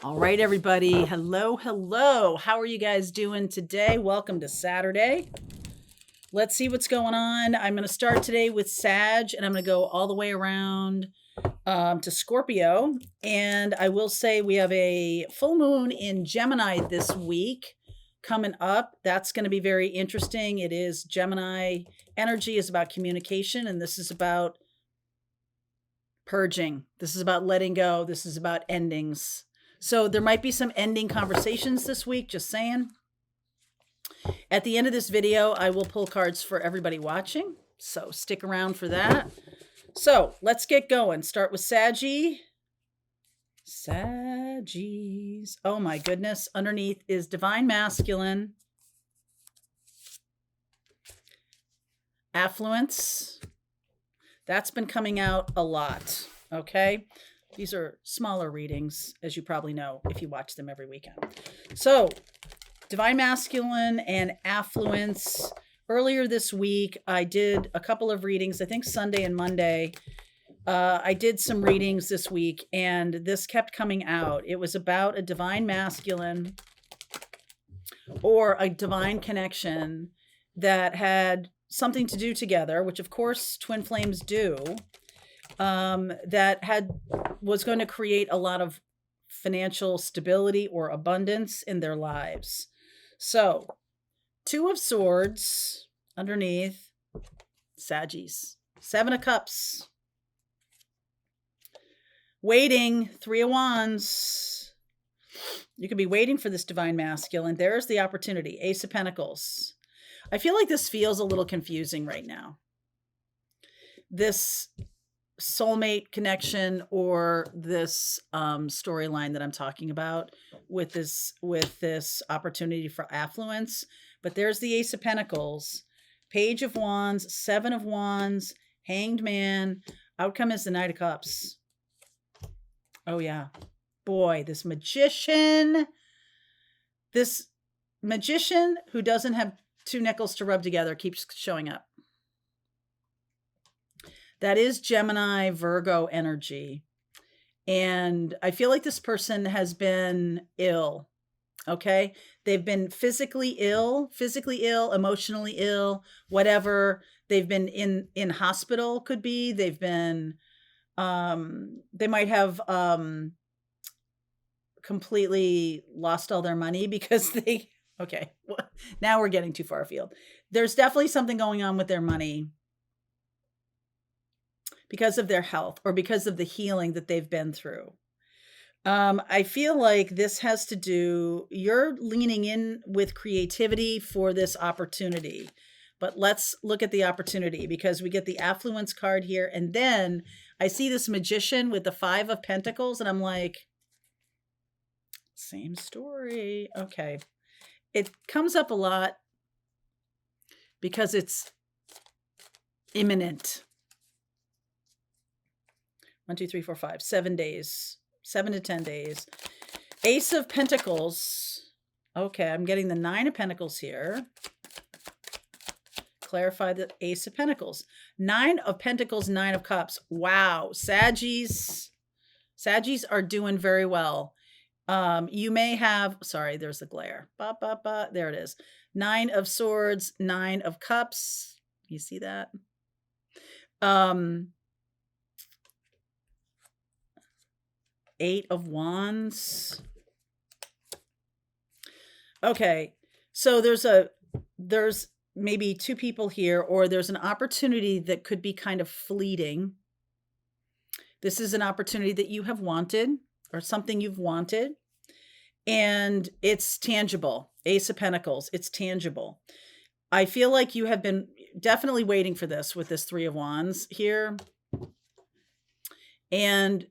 All right, everybody. Hello, hello. How are you guys doing today? Welcome to Saturday. Let's see what's going on. I'm going to start today with Sag, and I'm going to go all the way around to Scorpio. And I will say we have a full moon in Gemini this week coming up. That's going to be very interesting. It is Gemini energy is about communication, and this is about purging. This is about letting go. This is about endings. So there might be some ending conversations this week, just saying. At the end of this video, I will pull cards for everybody watching. So stick around for that. So let's get going. Start with Saggy. Saggies. Oh my goodness. Underneath is Divine Masculine. Affluence. That's been coming out a lot. Okay. These are smaller readings, as you probably know, if you watch them every weekend. So, Divine Masculine and Affluence. Earlier this week, I did a couple of readings, I think Sunday and Monday. I did some readings this week, and this kept coming out. It was about a Divine Masculine or a divine connection that had something to do together, which of course twin flames do. That was going to create a lot of financial stability or abundance in their lives. So, Two of Swords underneath, Saggies. Seven of Cups. Waiting, Three of Wands. You could be waiting for this Divine Masculine. There's the opportunity. Ace of Pentacles. I feel like this feels a little confusing right now. This soulmate connection or this storyline that I'm talking about with this opportunity for affluence. But there's the Ace of Pentacles, Page of Wands, Seven of Wands, Hanged Man. Outcome is the Knight of Cups. Oh yeah. Boy, this magician who doesn't have two nickels to rub together keeps showing up. That is Gemini, Virgo energy. And I feel like this person has been ill. Okay. They've been physically ill, emotionally ill, whatever. They've been in hospital, could be. They've been, they might have completely lost all their money because okay. Now we're getting too far afield. There's definitely something going on with their money because of their health or because of the healing that they've been through. I feel like this has to do, you're leaning in with creativity for this opportunity. But let's look at the opportunity because we get the affluence card here. And then I see this magician with the Five of Pentacles and I'm like, same story. Okay. It comes up a lot because it's imminent. 1, 2, 3, 4, 5, 7 days, 7 to 10 days. Ace of Pentacles. Okay, I'm getting the Nine of Pentacles here. Clarify the Ace of Pentacles. Nine of Pentacles, Nine of Cups. Wow, Saggies are doing very well. You may have, sorry, there's the glare. There it is. Nine of Swords, Nine of Cups. You see that? Eight of Wands. Okay, so there's maybe two people here, or there's an opportunity that could be kind of fleeting. This is an opportunity that you have wanted or something you've wanted, and it's tangible. Ace of Pentacles, it's tangible. I feel like you have been definitely waiting for this with this Three of Wands here. And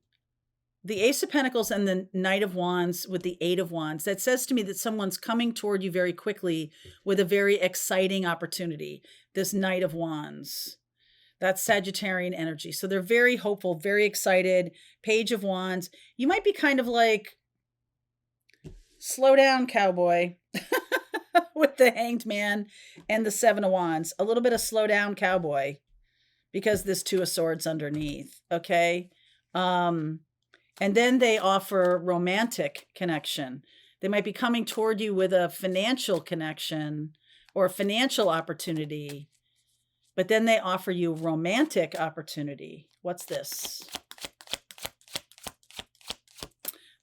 the Ace of Pentacles and the Knight of Wands with the Eight of Wands, that says to me that someone's coming toward you very quickly with a very exciting opportunity. This Knight of Wands, that's Sagittarian energy. So they're very hopeful, very excited. Page of Wands. You might be kind of like, slow down, cowboy, with the Hanged Man and the Seven of Wands. A little bit of slow down, cowboy, because this Two of Swords underneath. Okay. And then they offer romantic connection. They might be coming toward you with a financial connection or a financial opportunity, but then they offer you romantic opportunity. What's this?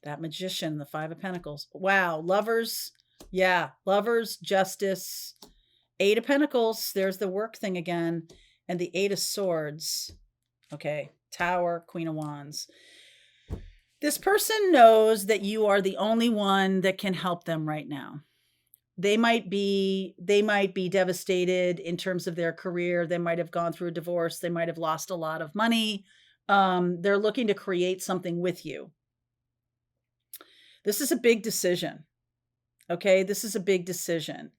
That Magician, the Five of Pentacles. Wow. Lovers. Yeah. Lovers, Justice, Eight of Pentacles. There's the work thing again. And the Eight of Swords. Okay. Tower, Queen of Wands. This person knows that you are the only one that can help them right now. They might be devastated in terms of their career. They might have gone through a divorce. They might have lost a lot of money. They're looking to create something with you. This is a big decision. Okay, this is a big decision.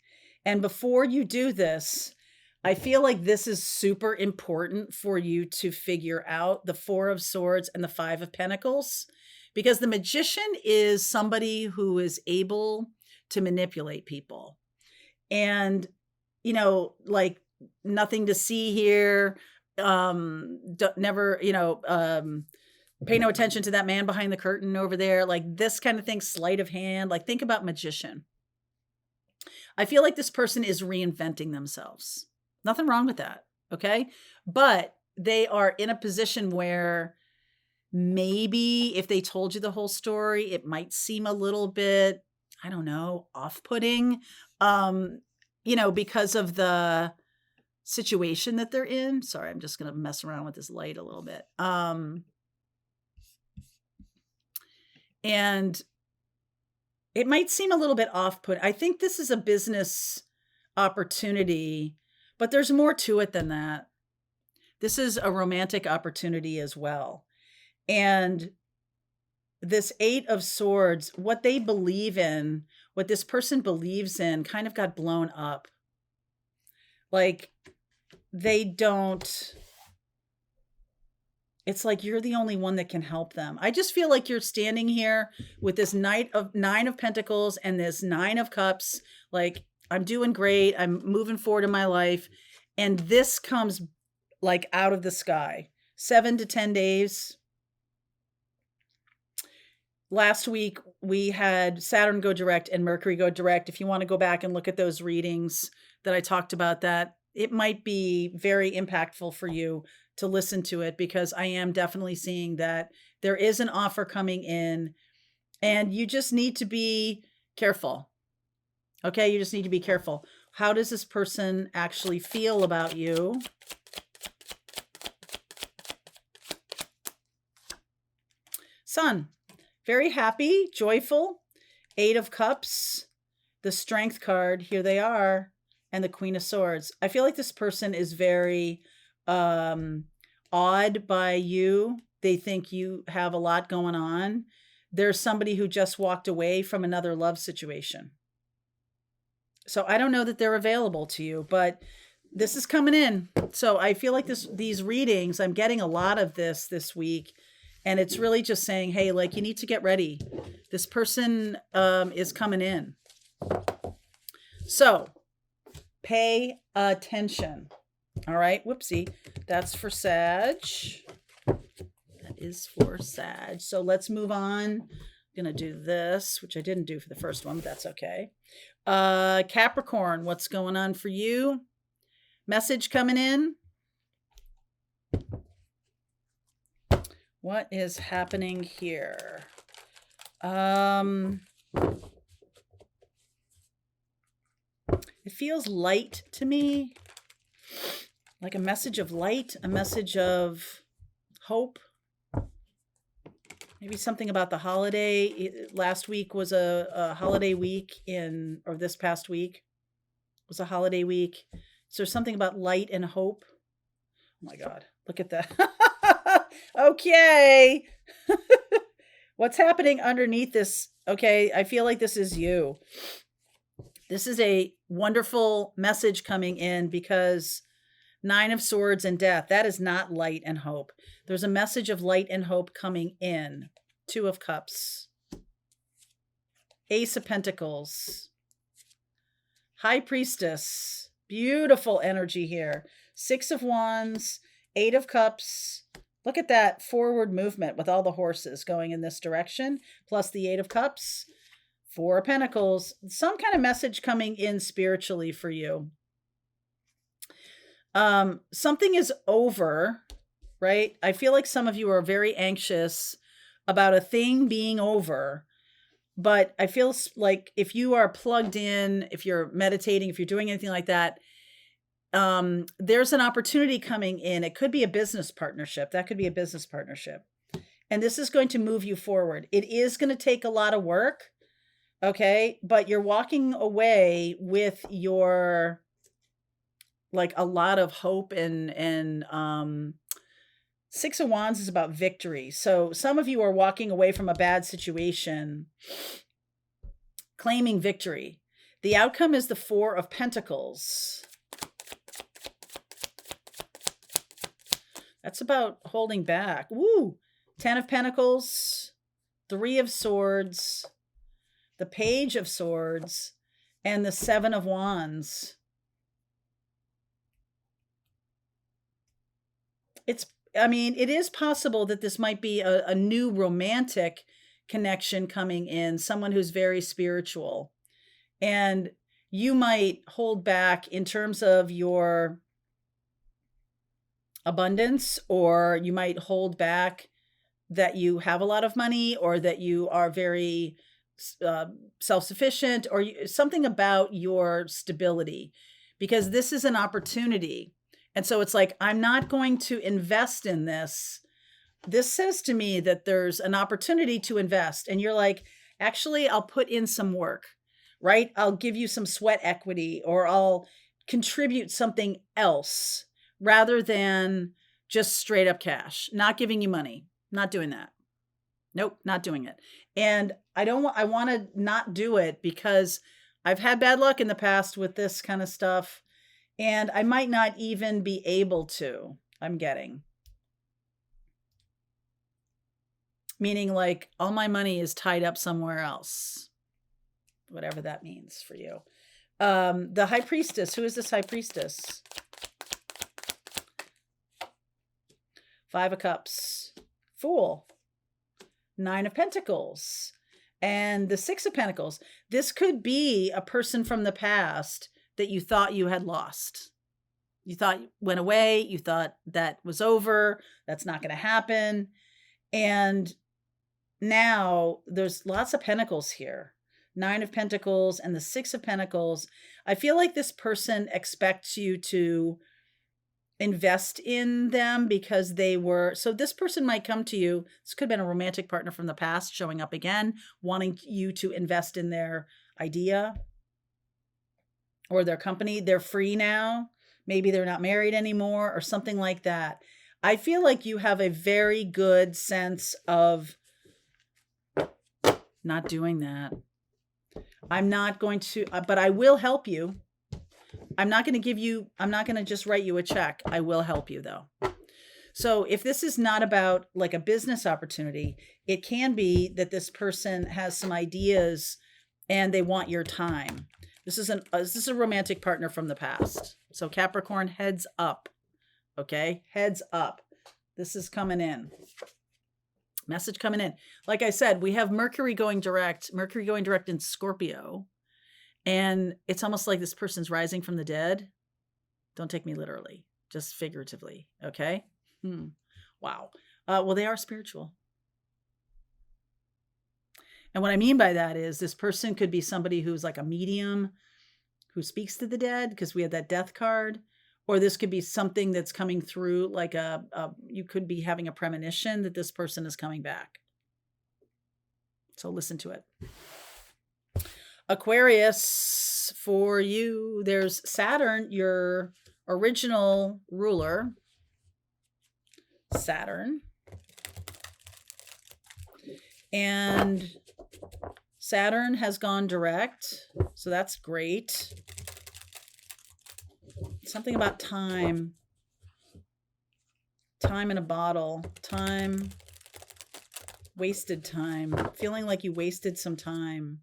And before you do this, I feel like this is super important for you to figure out the Four of Swords and the Five of Pentacles, because the Magician is somebody who is able to manipulate people. And, you know, like nothing to see here. Never, you know, pay no attention to that man behind the curtain over there. Like this kind of thing, sleight of hand. Like think about Magician. I feel like this person is reinventing themselves. Nothing wrong with that. Okay. But they are in a position where maybe if they told you the whole story, it might seem a little bit, I don't know, off-putting, you know, because of the situation that they're in. Sorry, I'm just going to mess around with this light a little bit. And it might seem a little bit off-put. I think this is a business opportunity, but there's more to it than that. This is a romantic opportunity as well. And this Eight of Swords, what they believe in, what this person believes in kind of got blown up. Like they don't, it's like you're the only one that can help them. I just feel like you're standing here with this Nine of Pentacles and this Nine of Cups. Like I'm doing great. I'm moving forward in my life. And this comes like out of the sky. 7 to 10 days. Last week, we had Saturn go direct and Mercury go direct. If you want to go back and look at those readings that I talked about that, it might be very impactful for you to listen to it, because I am definitely seeing that there is an offer coming in and you just need to be careful. Okay, you just need to be careful. How does this person actually feel about you? Sun. Very happy, joyful, Eight of Cups, the Strength card, here they are, and the Queen of Swords. I feel like this person is very awed by you. They think you have a lot going on. There's somebody who just walked away from another love situation. So I don't know that they're available to you, but this is coming in. So I feel like these readings, I'm getting a lot of this week. And it's really just saying, hey, like you need to get ready. This person is coming in. So pay attention. All right. Whoopsie. That's for Sag. That is for Sag. So let's move on. I'm going to do this, which I didn't do for the first one, but that's okay. Capricorn, what's going on for you? Message coming in. What is happening here? It feels light to me, like a message of light, a message of hope. Maybe something about the holiday. Last week was a holiday week or this past week was a holiday week. So something about light and hope. Oh my God, look at that. Okay. What's happening underneath this? Okay, I feel like this is you. This is a wonderful message coming in, because Nine of Swords and Death, that is not light and hope. There's a message of light and hope coming in. Two of Cups. Ace of Pentacles. High Priestess. Beautiful energy here. Six of Wands. Eight of Cups. Look at that forward movement with all the horses going in this direction, plus the 8 of Cups, 4 of Pentacles, some kind of message coming in spiritually for you. Something is over, right? I feel like some of you are very anxious about a thing being over, but I feel like if you are plugged in, if you're meditating, if you're doing anything like that, there's an opportunity coming in. It could be a business partnership. That could be a business partnership. And this is going to move you forward. It is going to take a lot of work. Okay. But you're walking away with your, like, a lot of hope and 6 of Wands is about victory. So some of you are walking away from a bad situation, claiming victory. The outcome is the 4 of Pentacles. That's about holding back. Woo! 10 of Pentacles, 3 of Swords, the Page of Swords, and the 7 of Wands. It is possible that this might be a new romantic connection coming in, someone who's very spiritual. And you might hold back in terms of your abundance, or you might hold back that you have a lot of money, or that you are very self-sufficient, or something about your stability, because this is an opportunity. And so it's like, I'm not going to invest in this. This says to me that there's an opportunity to invest. And you're like, actually, I'll put in some work, right? I'll give you some sweat equity, or I'll contribute something else rather than just straight up cash, not giving you money, not doing that. Nope, not doing it. And I want to not do it because I've had bad luck in the past with this kind of stuff. And I might not even be able to, I'm getting. Meaning, like, all my money is tied up somewhere else. Whatever that means for you. The High Priestess. Who is this High Priestess? 5 of Cups. Fool. 9 of Pentacles. And the 6 of Pentacles. This could be a person from the past that you thought you had lost. You thought went away. You thought that was over. That's not going to happen. And now there's lots of Pentacles here. 9 of Pentacles and the 6 of Pentacles. I feel like this person expects you to invest in them because they were, so this person might come to you. This could have been a romantic partner from the past showing up again, wanting you to invest in their idea or their company. They're free now. Maybe they're not married anymore or something like that. I feel like you have a very good sense of not doing that. I'm not going to, but I will help you. I'm not going to just write you a check. I will help you though. So if this is not about like a business opportunity, it can be that this person has some ideas and they want your time. This is a romantic partner from the past. So Capricorn, heads up. Okay. Heads up. This is coming in. Message coming in. Like I said, we have Mercury going direct in Scorpio. And it's almost like this person's rising from the dead. Don't take me literally, just figuratively. Okay. Wow. Well, they are spiritual. And what I mean by that is this person could be somebody who's like a medium who speaks to the dead, because we had that death card. Or this could be something that's coming through, like you could be having a premonition that this person is coming back. So listen to it. Aquarius, for you, there's Saturn, your original ruler. Saturn. And Saturn has gone direct, so that's great. Something about time. Time in a bottle. Time. Wasted time. Feeling like you wasted some time.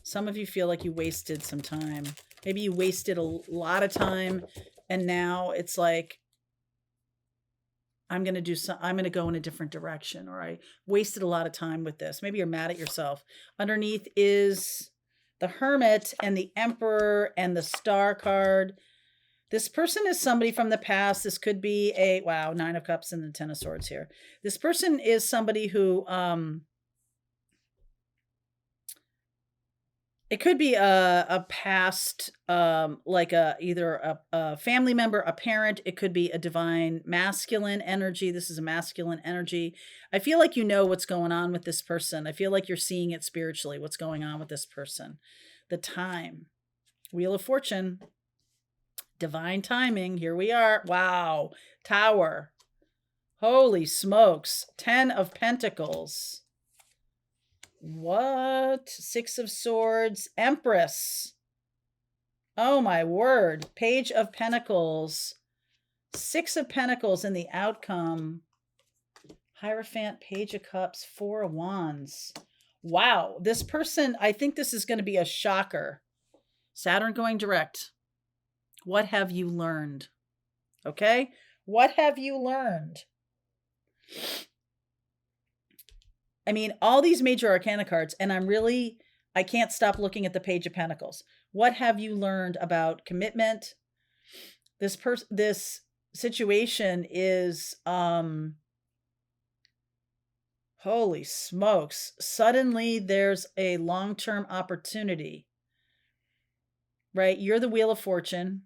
Some of you feel like you wasted some time. Maybe you wasted a lot of time and now it's like I'm going to do some, I'm going to go in a different direction, or I wasted a lot of time with this. Maybe you're mad at yourself. Underneath is the Hermit and the Emperor and the Star card. This person is somebody from the past. This could be a, wow, 9 of Cups and the 10 of Swords here. This person is somebody who, it could be a past, like either a family member, a parent. It could be a divine masculine energy. This is a masculine energy. I feel like you know what's going on with this person. I feel like you're seeing it spiritually, what's going on with this person. The Time. Wheel of Fortune. Divine timing. Here we are. Wow. Tower. Holy smokes. 10 of Pentacles. What? 6 of Swords. Empress. Oh my word. Page of Pentacles. 6 of Pentacles in the outcome. Hierophant, Page of Cups, 4 of Wands. Wow. This person, I think this is going to be a shocker. Saturn going direct. What have you learned? Okay. What have you learned? I mean, all these major arcana cards, and I can't stop looking at the Page of Pentacles. What have you learned about commitment? This situation is, holy smokes. Suddenly there's a long-term opportunity, right? You're the Wheel of Fortune.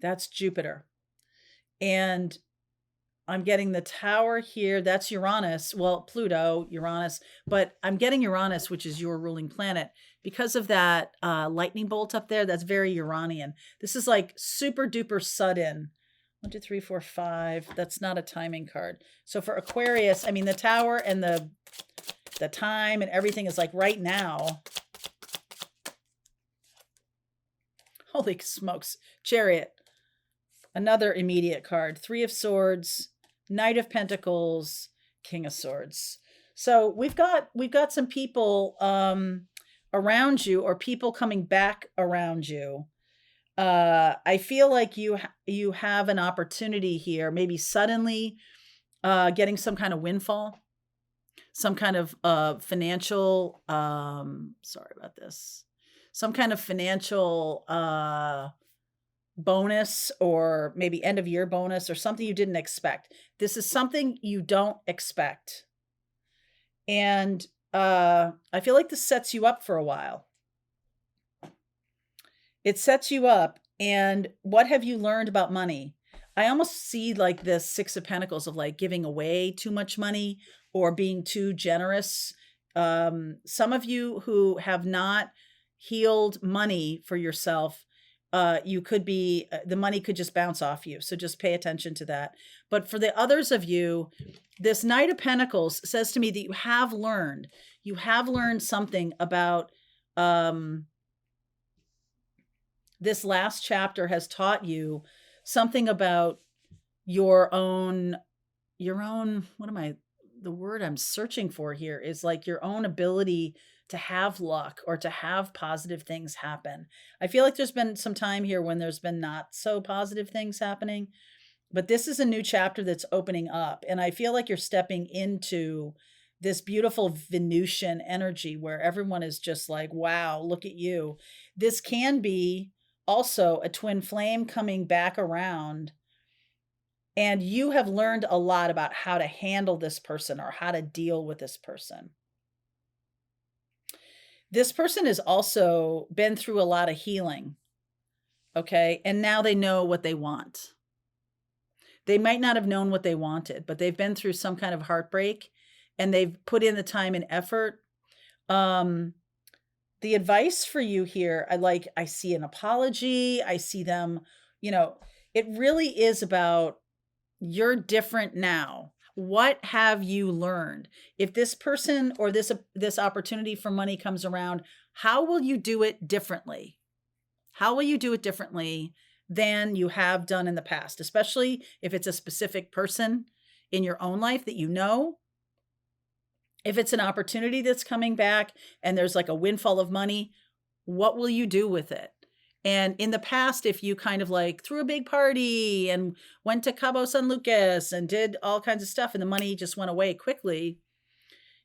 That's Jupiter. And I'm getting the Tower here. That's Uranus. Well, Pluto, Uranus. But I'm getting Uranus, which is your ruling planet. Because of that lightning bolt up there, that's very Uranian. This is like super duper sudden. 1, 2, 3, 4, 5. That's not a timing card. So for Aquarius, I mean, the Tower and the time and everything is like right now. Holy smokes. Chariot. Another immediate card. 3 of Swords, Knight of Pentacles, King of Swords. So we've got some people around you, or people coming back around you. I feel like you have an opportunity here, maybe suddenly getting some kind of windfall, some kind of financial, sorry about this, some kind of financial bonus, or maybe end of year bonus, or something you didn't expect. This is something you don't expect. And I feel like this sets you up for a while. It sets you up. And what have you learned about money? I almost see like this 6 of Pentacles of like giving away too much money or being too generous. Some of you who have not healed money for yourself, you could be, the money could just bounce off you. So just pay attention to that. But for the others of you, this Knight of Pentacles says to me that you have learned something about, this last chapter has taught you something about your own, the word I'm searching for here is like your own ability to have luck or to have positive things happen. I feel like there's been some time here when there's been not so positive things happening, but this is a new chapter that's opening up. And I feel like you're stepping into this beautiful Venusian energy where everyone is just like, wow, look at you. This can be also a twin flame coming back around. And you have learned a lot about how to handle this person or how to deal with this person. This person has also been through a lot of healing, okay? And now they know what they want. They might not have known what they wanted, but they've been through some kind of heartbreak and they've put in the time and effort. The advice for you here, I see an apology. I see them, it really is about you're different now. What have you learned? If this person or this opportunity for money comes around, how will you do it differently? How will you do it differently than you have done in the past? Especially if it's a specific person in your own life that you know. If it's an opportunity that's coming back and there's like a windfall of money, what will you do with it? And in the past, if you kind of like threw a big party and went to Cabo San Lucas and did all kinds of stuff and the money just went away quickly,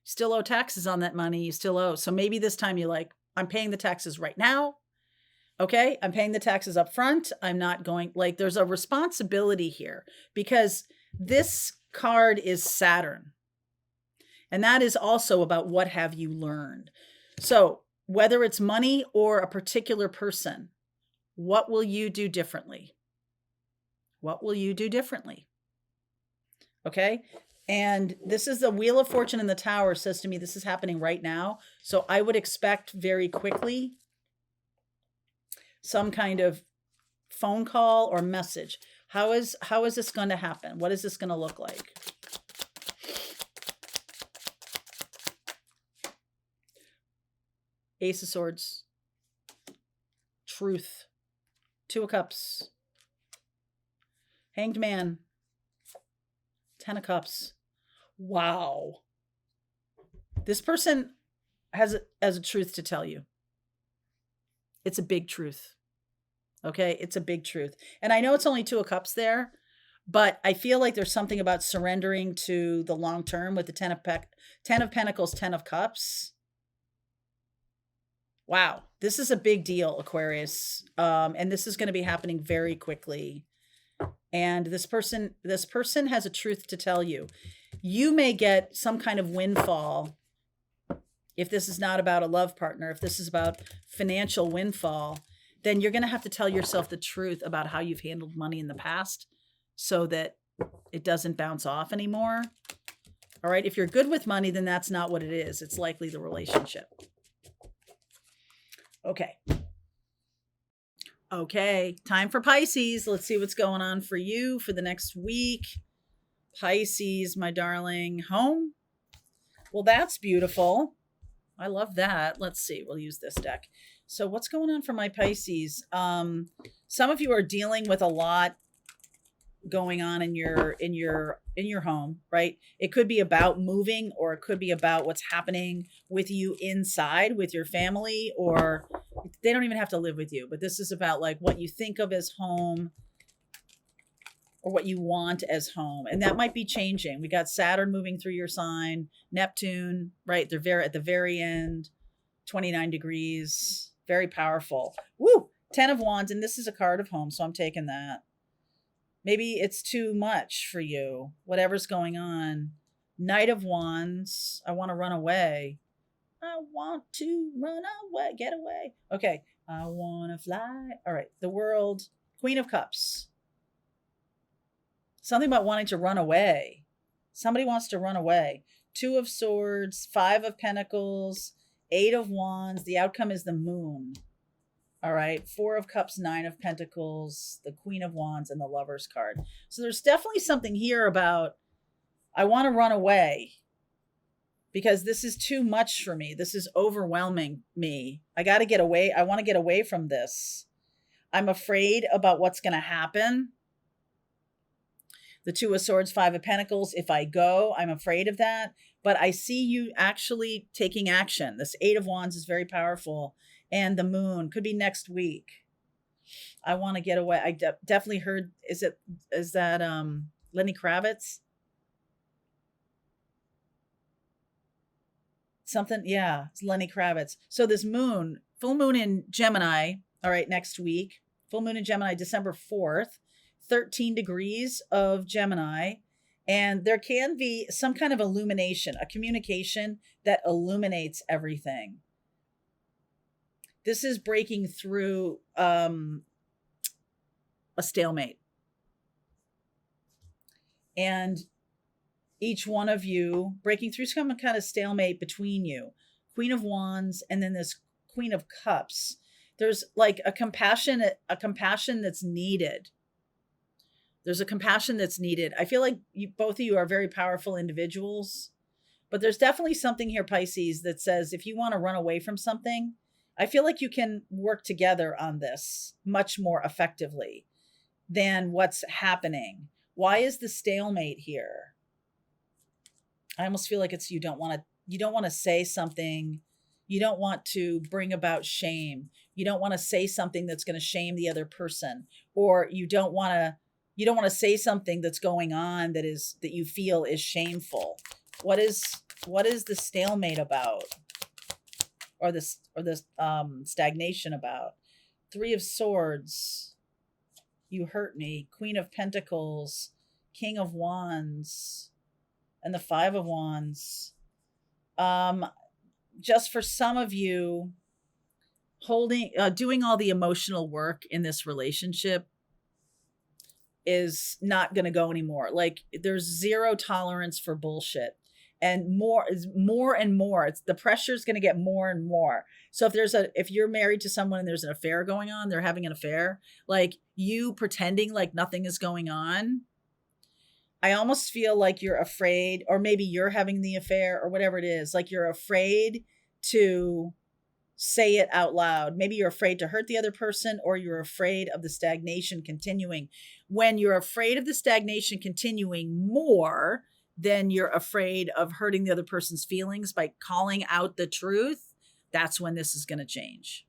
still owe taxes on that money. You still owe. So maybe this time you're like, I'm paying the taxes right now. Okay. I'm paying the taxes up front. I'm not going, like, there's a responsibility here because this card is Saturn. And that is also about what have you learned. So whether it's money or a particular person, what will you do differently? What will you do differently? Okay. And this is the Wheel of Fortune in the Tower says to me, this is happening right now. So I would expect very quickly some kind of phone call or message. How is this going to happen? What is this going to look like? Ace of Swords, Truth, Two of Cups, Hanged Man, Ten of Cups. Wow. This person has a truth to tell you. It's a big truth. Okay? It's a big truth. And I know it's only Two of Cups there, but I feel like there's something about surrendering to the long term with the Ten of Pentacles, Ten of Cups. Wow. This is a big deal, Aquarius. And this is going to be happening very quickly. And this person has a truth to tell you. You may get some kind of windfall. If this is not about a love partner, if this is about financial windfall, then you're going to have to tell yourself the truth about how you've handled money in the past so that it doesn't bounce off anymore. All right. If you're good with money, then that's not what it is. It's likely the relationship. Okay. Okay. Time for Pisces. Let's see what's going on for you for the next week. Pisces, my darling. Home. Well, that's beautiful. I love that. Let's see. We'll use this deck. So what's going on for my Pisces? Some of you are dealing with a lot going on in your home, right? It could be about moving, or it could be about what's happening with you inside with your family, or they don't even have to live with you, but this is about like what you think of as home or what you want as home. And that might be changing. We got Saturn moving through your sign, Neptune, right? They're at the very end, 29 degrees, very powerful. Woo! 10 of Wands. And this is a card of home. So I'm taking that. Maybe it's too much for you, whatever's going on. Knight of Wands. I want to run away. I want to run away, get away. Okay. I want to fly. All right. The World, Queen of Cups. Something about wanting to run away. Somebody wants to run away. Two of Swords, Five of Pentacles, Eight of Wands. The outcome is the Moon. All right. Four of Cups, Nine of Pentacles, the Queen of Wands, and the Lover's card. So there's definitely something here about I want to run away because this is too much for me. This is overwhelming me. I got to get away. I want to get away from this. I'm afraid about what's going to happen. The Two of Swords, Five of Pentacles. If I go, I'm afraid of that. But I see you actually taking action. This Eight of Wands is very powerful. And the Moon could be next week. I want to get away. I definitely heard, is that Lenny Kravitz? Something, yeah, it's Lenny Kravitz. So this Moon, full moon in Gemini, all right, next week. Full moon in Gemini, December 4th. 13 degrees of Gemini, and there can be some kind of illumination, a communication that illuminates everything. This is breaking through a stalemate. And each one of you breaking through some kind of stalemate between you. Queen of Wands and then this Queen of Cups. There's like a compassion that's needed. There's a compassion that's needed. I feel like both of you are very powerful individuals, but there's definitely something here, Pisces, that says if you want to run away from something, I feel like you can work together on this much more effectively than what's happening. Why is the stalemate here? I almost feel like it's you don't want to say something. You don't want to bring about shame. You don't want to say something that's going to shame the other person, or you don't want to say something that's going on that you feel is shameful. What is the stalemate about? Or this stagnation about? Three of Swords. You hurt me. Queen of Pentacles, King of Wands, and the Five of Wands. Just for some of you, doing all the emotional work in this relationship is not going to go anymore. Like, there's zero tolerance for bullshit, and more and more. The pressure is going to get more and more. So if you're married to someone and there's an affair going on, they're having an affair, like, you pretending like nothing is going on, I almost feel like you're afraid, or maybe you're having the affair or whatever it is, like you're afraid to say it out loud. Maybe you're afraid to hurt the other person, or you're afraid of the stagnation continuing. When you're afraid of the stagnation continuing more than you're afraid of hurting the other person's feelings by calling out the truth, that's when this is going to change.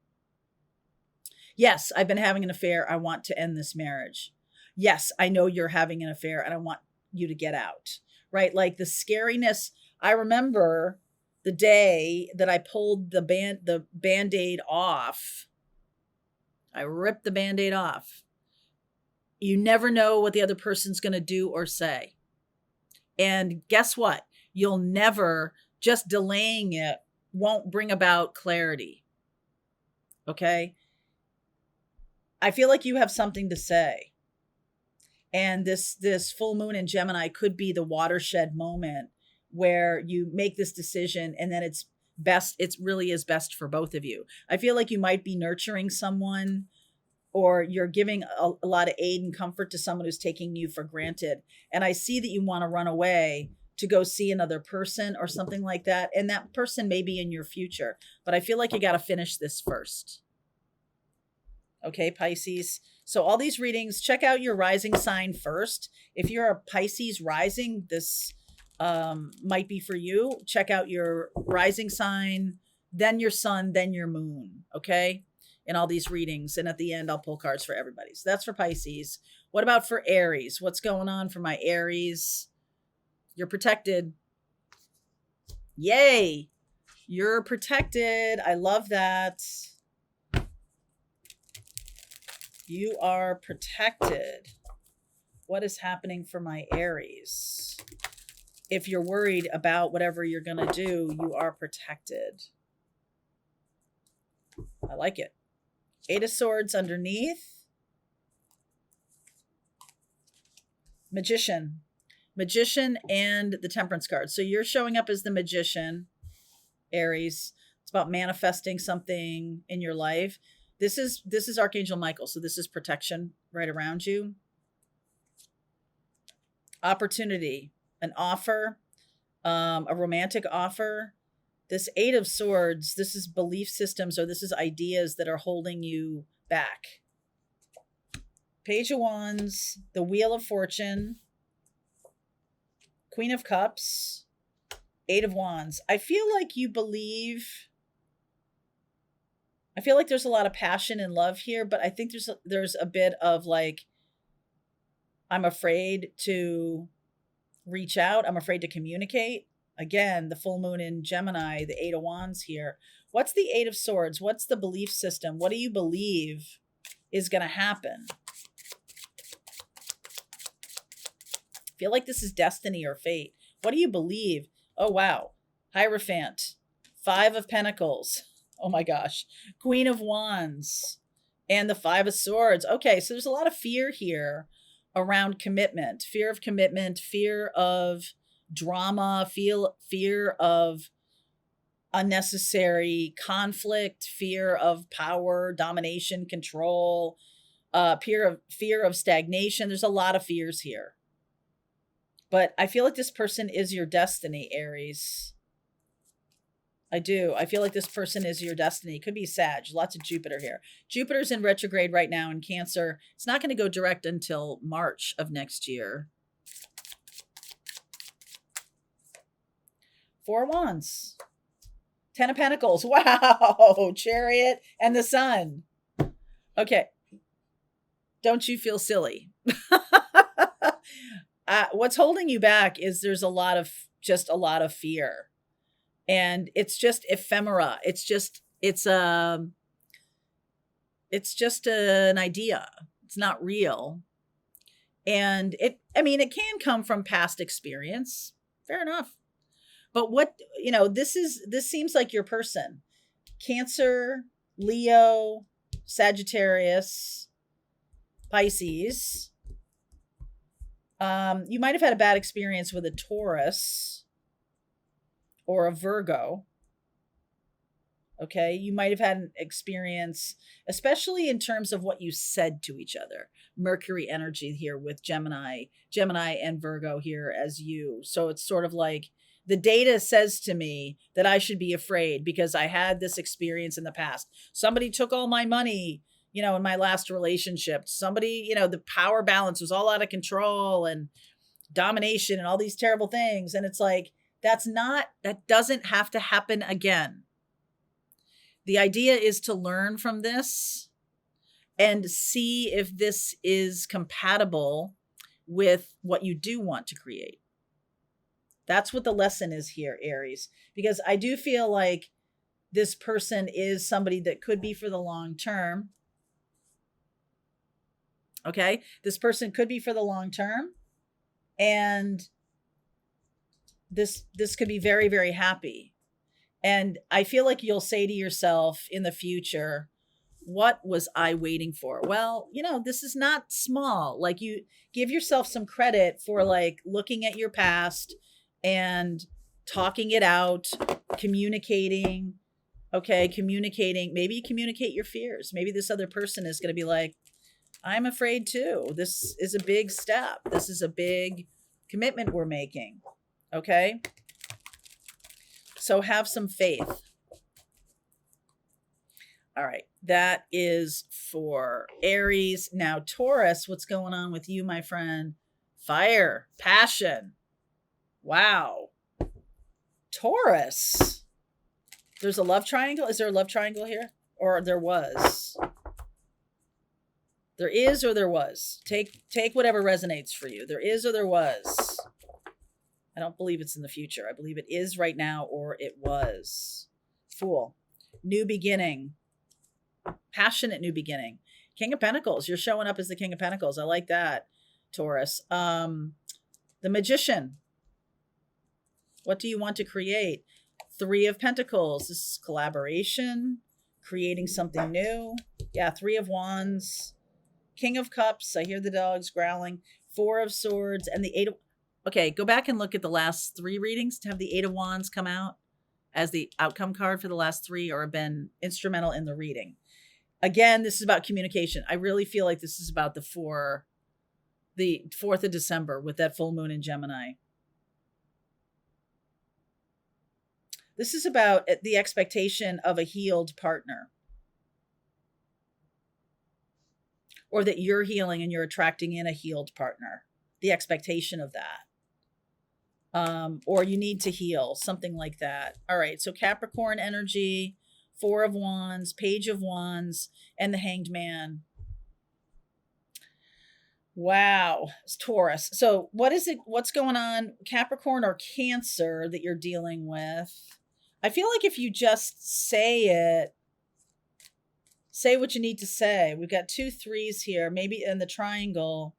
Yes, I've been having an affair. I want to end this marriage. Yes, I know you're having an affair and I want you to get out, right? Like, the scariness. I remember the day that I pulled the Band-Aid off. I ripped the Band-Aid off. You never know what the other person's going to do or say. And guess what? You'll never, just delaying it won't bring about clarity. Okay? I feel like you have something to say. And this full moon in Gemini could be the watershed moment where you make this decision, and then it really is best for both of you. I feel like you might be nurturing someone, or you're giving a lot of aid and comfort to someone who's taking you for granted. And I see that you want to run away to go see another person or something like that. And that person may be in your future, but I feel like you got to finish this first. Okay, Pisces. So all these readings, check out your rising sign first. If you're a Pisces rising, this might be for you. Check out your rising sign, then your sun, then your moon. Okay, in all these readings. And at the end, I'll pull cards for everybody. So that's for Pisces. What about for Aries? What's going on for my Aries? You're protected. Yay. You're protected. I love that. You are protected. What is happening for my Aries? If you're worried about whatever you're going to do, you are protected. I like it. Eight of Swords underneath. Magician. Magician and the Temperance card. So you're showing up as the Magician, Aries. It's about manifesting something in your life. This is Archangel Michael. So this is protection right around you. Opportunity, an offer, a romantic offer. This Eight of Swords, this is belief systems, or this is ideas that are holding you back. Page of Wands, the Wheel of Fortune, Queen of Cups, Eight of Wands. I feel like you believe... I feel like there's a lot of passion and love here, but I think there's a bit of like, I'm afraid to reach out. I'm afraid to communicate. Again, the full moon in Gemini, the Eight of Wands here. What's the Eight of Swords? What's the belief system? What do you believe is going to happen? I feel like this is destiny or fate. What do you believe? Oh, wow. Hierophant, Five of Pentacles. Oh my gosh. Queen of Wands and the Five of Swords. Okay, so there's a lot of fear here around commitment. Fear of commitment, fear of drama, fear of unnecessary conflict, fear of power, domination, control, fear of stagnation. There's a lot of fears here. But I feel like this person is your destiny, Aries. I do. I feel like this person is your destiny. Could be Sag. Lots of Jupiter here. Jupiter's in retrograde right now in Cancer. It's not going to go direct until March of next year. Four of Wands. Ten of Pentacles. Wow. Chariot and the Sun. Okay. Don't you feel silly? What's holding you back is there's a lot of fear, and it's just ephemera. It's just an idea. It's not real. And it can come from past experience. Fair enough. But this seems like your person. Cancer, Leo, Sagittarius, Pisces. You might have had a bad experience with a Taurus or a Virgo. Okay. You might have had an experience, especially in terms of what you said to each other. Mercury energy here with Gemini and Virgo here as you. So it's sort of like the data says to me that I should be afraid because I had this experience in the past. Somebody took all my money, in my last relationship. Somebody, the power balance was all out of control and domination and all these terrible things. And it's like, that doesn't have to happen again. The idea is to learn from this and see if this is compatible with what you do want to create. That's what the lesson is here, Aries, because I do feel like this person is somebody that could be for the long term. Okay. This person could be for the long term, and this could be very, very happy. And I feel like you'll say to yourself in the future, what was I waiting for? Well, this is not small. Like, you give yourself some credit for like looking at your past and talking it out, communicating. Okay. Maybe communicate your fears. Maybe this other person is going to be like, I'm afraid too. This is a big step. This is a big commitment we're making. Okay. So have some faith. All right. That is for Aries. Now, Taurus, what's going on with you, my friend? Fire, passion. Wow. Taurus. There's a love triangle. Is there a love triangle here? Or there was? There is or there was. Take whatever resonates for you. There is or there was. I don't believe it's in the future. I believe it is right now, or it was. Fool. New beginning. Passionate new beginning. King of Pentacles. You're showing up as the King of Pentacles. I like that, Taurus. The Magician. What do you want to create? Three of Pentacles. This is collaboration, creating something new. Yeah, Three of Wands. King of Cups. I hear the dogs growling. Four of Swords and the Eight of... Okay, go back and look at the last three readings to have the Eight of Wands come out as the outcome card for the last three, or have been instrumental in the reading. Again, this is about communication. I really feel like this is about the 4th of December with that full moon in Gemini. This is about the expectation of a healed partner. Or that you're healing and you're attracting in a healed partner. The expectation of that. Or you need to heal, something like that. All right, so Capricorn energy, Four of Wands, Page of Wands, and the Hanged Man. Wow, it's Taurus. So what is it? What's going on, Capricorn or Cancer, that you're dealing with? I feel like if you just say what you need to say. We've got 2 3s here, maybe in the triangle.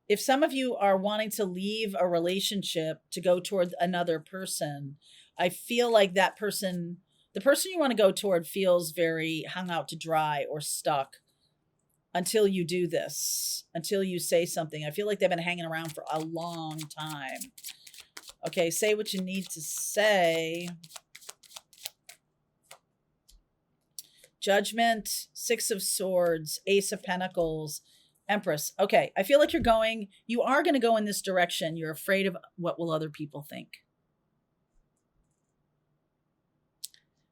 If some of you are wanting to leave a relationship to go toward another person, I feel like that person, the person you want to go toward, feels very hung out to dry or stuck until you do this, until you say something. I feel like they've been hanging around for a long time. Okay, say what you need to say. Judgment, Six of Swords, Ace of Pentacles, Empress. Okay, I feel like you are going to go in this direction. You're afraid of what will other people think.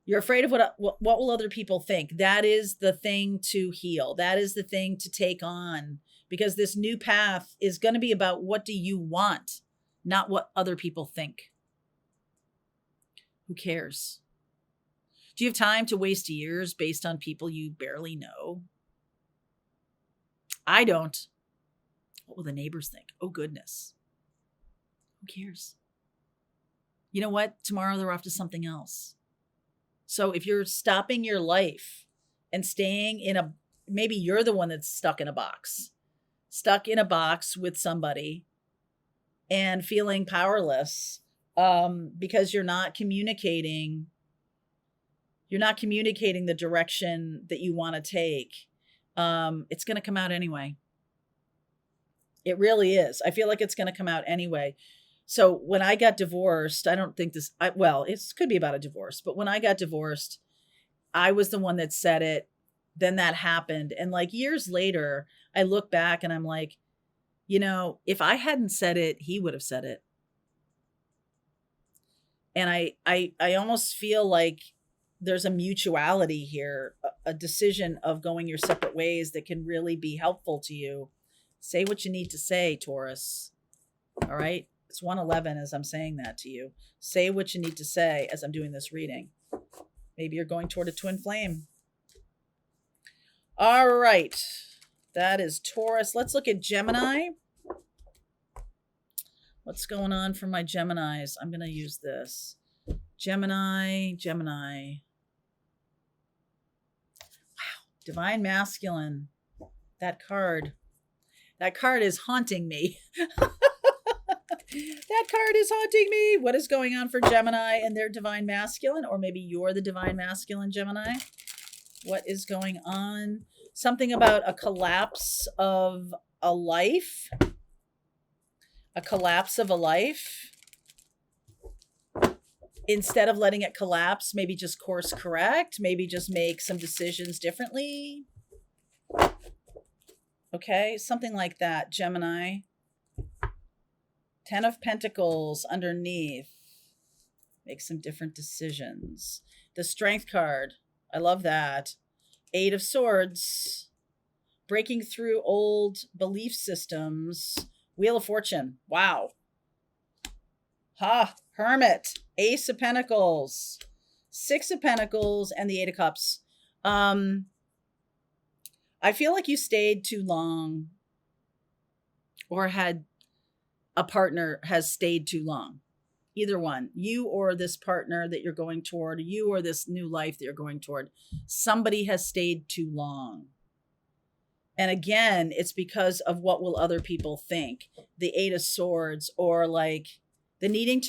You're afraid of what will other people think. That is the thing to heal. That is the thing to take on, because this new path is going to be about what do you want, not what other people think. Who cares? Do you have time to waste years based on people you barely know? I don't. What will the neighbors think? Oh, goodness. Who cares? You know what? Tomorrow they're off to something else. So if you're stopping your life and staying in maybe you're the one that's stuck in a box with somebody and feeling powerless because you're not communicating the direction that you want to take. It's going to come out anyway. It really is. I feel like it's going to come out anyway. So when I got divorced, I don't think it could be about a divorce, but when I got divorced, I was the one that said it. Then that happened. And like years later, I look back and I'm like, if I hadn't said it, he would have said it. And I almost feel like there's a mutuality here, a decision of going your separate ways that can really be helpful to you. Say what you need to say, Taurus. All right. It's 111 as I'm saying that to you. Say what you need to say as I'm doing this reading. Maybe you're going toward a twin flame. All right. That is Taurus. Let's look at Gemini. What's going on for my Geminis? I'm going to use this. Gemini. Wow. Divine Masculine. That card is haunting me. That card is haunting me. What is going on for Gemini and their Divine Masculine? Or maybe you're the Divine Masculine Gemini. What is going on? Something about a collapse of a life. A collapse of a life. Instead of letting it collapse, maybe just course correct. Maybe just make some decisions differently. Okay, something like that, Gemini. 10 of Pentacles underneath. Make some different decisions. The Strength card. I love that. 8 of Swords. Breaking through old belief systems. Wheel of Fortune. Wow. Hermit. Ace of Pentacles. 6 of Pentacles and the 8 of Cups. I feel like you stayed too long or had a partner has stayed too long. Either one, you or this partner that you're going toward, you or this new life that you're going toward, somebody has stayed too long. And again, it's because of what will other people think. The 8 of Swords, or like the need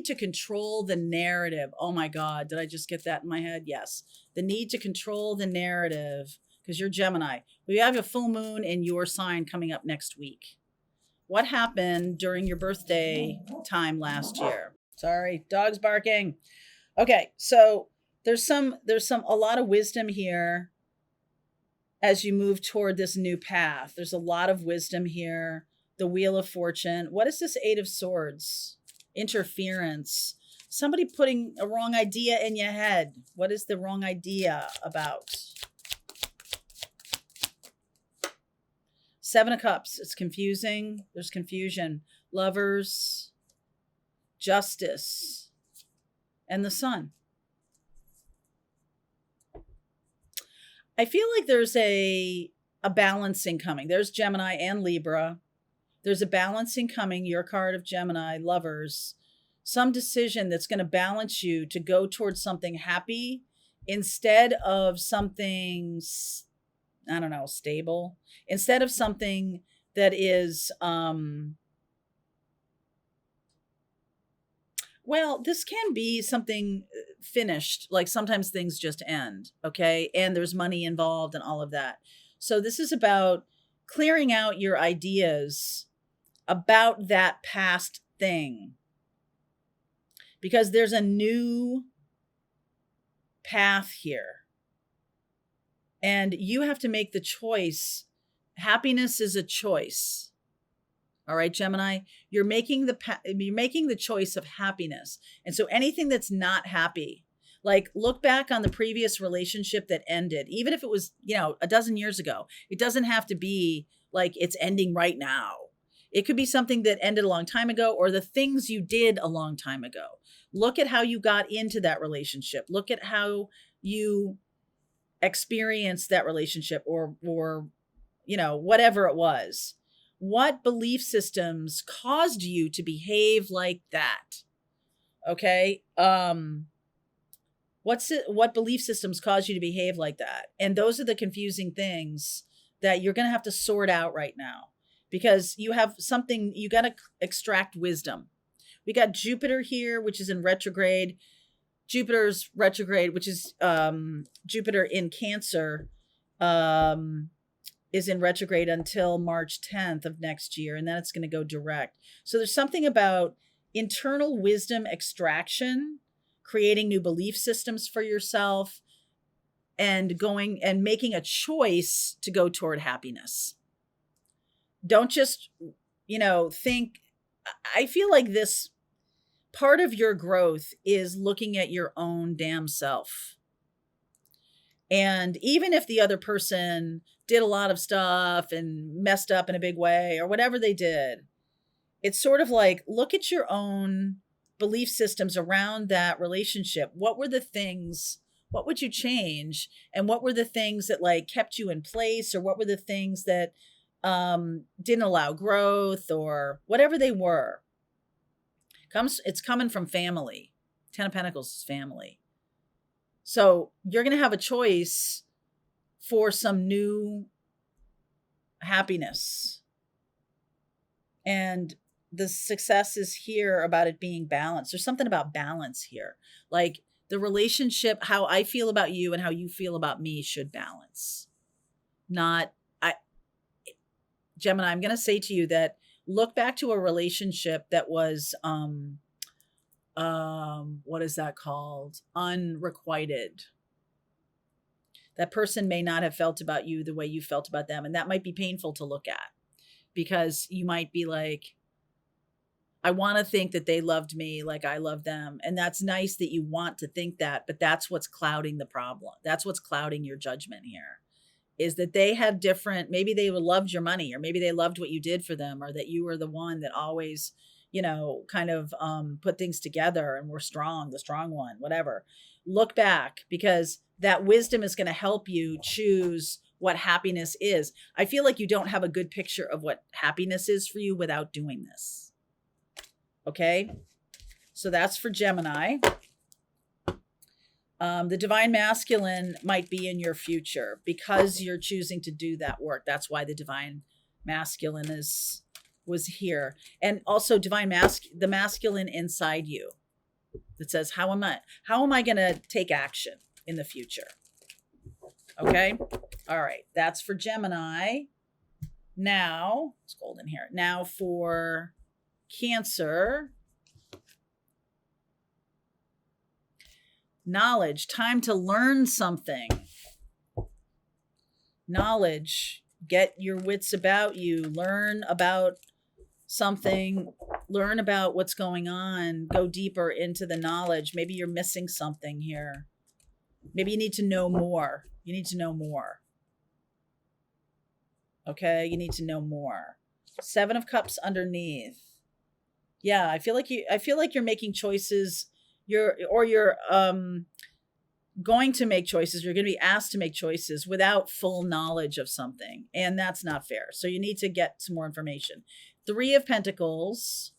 to control the narrative. Oh my God, did I just get that in my head? Yes. The need to control the narrative because you're Gemini. We have a full moon in your sign coming up next week. What happened during your birthday time last year? Sorry, dog's barking. Okay, so there's a lot of wisdom here as you move toward this new path. There's a lot of wisdom here. The Wheel of Fortune. What is this 8 of Swords? Interference. Somebody putting a wrong idea in your head. What is the wrong idea about? 7 of Cups. It's confusing. There's confusion. Lovers. Justice. And the Sun. I feel like there's a balancing coming. There's Gemini and Libra. There's a balancing coming. Your card of Gemini, Lovers. Some decision that's going to balance you to go towards something happy instead of something, I don't know, stable. Instead of something that is, well, this can be something finished. Like sometimes things just end, okay? And there's money involved and all of that. So this is about clearing out your ideas about that past thing. Because there's a new path here. And you have to make the choice. Happiness is a choice. All right, Gemini, you're making the choice of happiness. And so anything that's not happy, like look back on the previous relationship that ended, even if it was, a dozen years ago, it doesn't have to be like it's ending right now. It could be something that ended a long time ago, or the things you did a long time ago. Look at how you got into that relationship. Look at how you experienced that relationship, or whatever it was. What belief systems caused you to behave like that? Okay? What belief systems cause you to behave like that? And those are the confusing things that you're going to have to sort out right now, because you have something, you got to extract wisdom. We got Jupiter here, which is in retrograde. Jupiter's retrograde, which is Jupiter in Cancer, is in retrograde until March 10th of next year. And then it's going to go direct. So there's something about internal wisdom extraction, creating new belief systems for yourself, and going and making a choice to go toward happiness. Don't just, think. I feel like this part of your growth is looking at your own damn self. And even if the other person did a lot of stuff and messed up in a big way or whatever they did, it's sort of like, look at your own belief systems around that relationship. What were the things, what would you change? And what were the things that like kept you in place? Or what were the things that didn't allow growth, or whatever they were? It's coming from family. 10 of Pentacles is family. So you're going to have a choice for some new happiness. And the success is here about it being balanced. There's something about balance here. Like the relationship, how I feel about you and how you feel about me should balance. Gemini, I'm going to say to you that look back to a relationship that was, what is that called? Unrequited. That person may not have felt about you the way you felt about them. And that might be painful to look at, because you might be like, I want to think that they loved me like I love them. And that's nice that you want to think that, but that's what's clouding the problem. That's what's clouding your judgment here, is that they have different, maybe they loved your money, or maybe they loved what you did for them, or that you were the one that always, kind of put things together and were strong, the strong one, whatever. Look back, because that wisdom is going to help you choose what happiness is. I feel like you don't have a good picture of what happiness is for you without doing this. Okay? So that's for Gemini. The divine masculine might be in your future because you're choosing to do that work. That's why the divine masculine was here. And also the masculine inside you that says, how am I going to take action in the future? Okay. All right. That's for Gemini. Now it's golden here. Now for Cancer. Knowledge, time to learn something. Knowledge, get your wits about you, learn about something, learn about what's going on, go deeper into the knowledge. Maybe you're missing something here. Maybe you need to know more. You need to know more. Okay, you need to know more. 7 of Cups underneath. Yeah, I feel like you're making choices. You're going to make choices. You're going to be asked to make choices without full knowledge of something. And that's not fair. So you need to get some more information. 3 of Pentacles,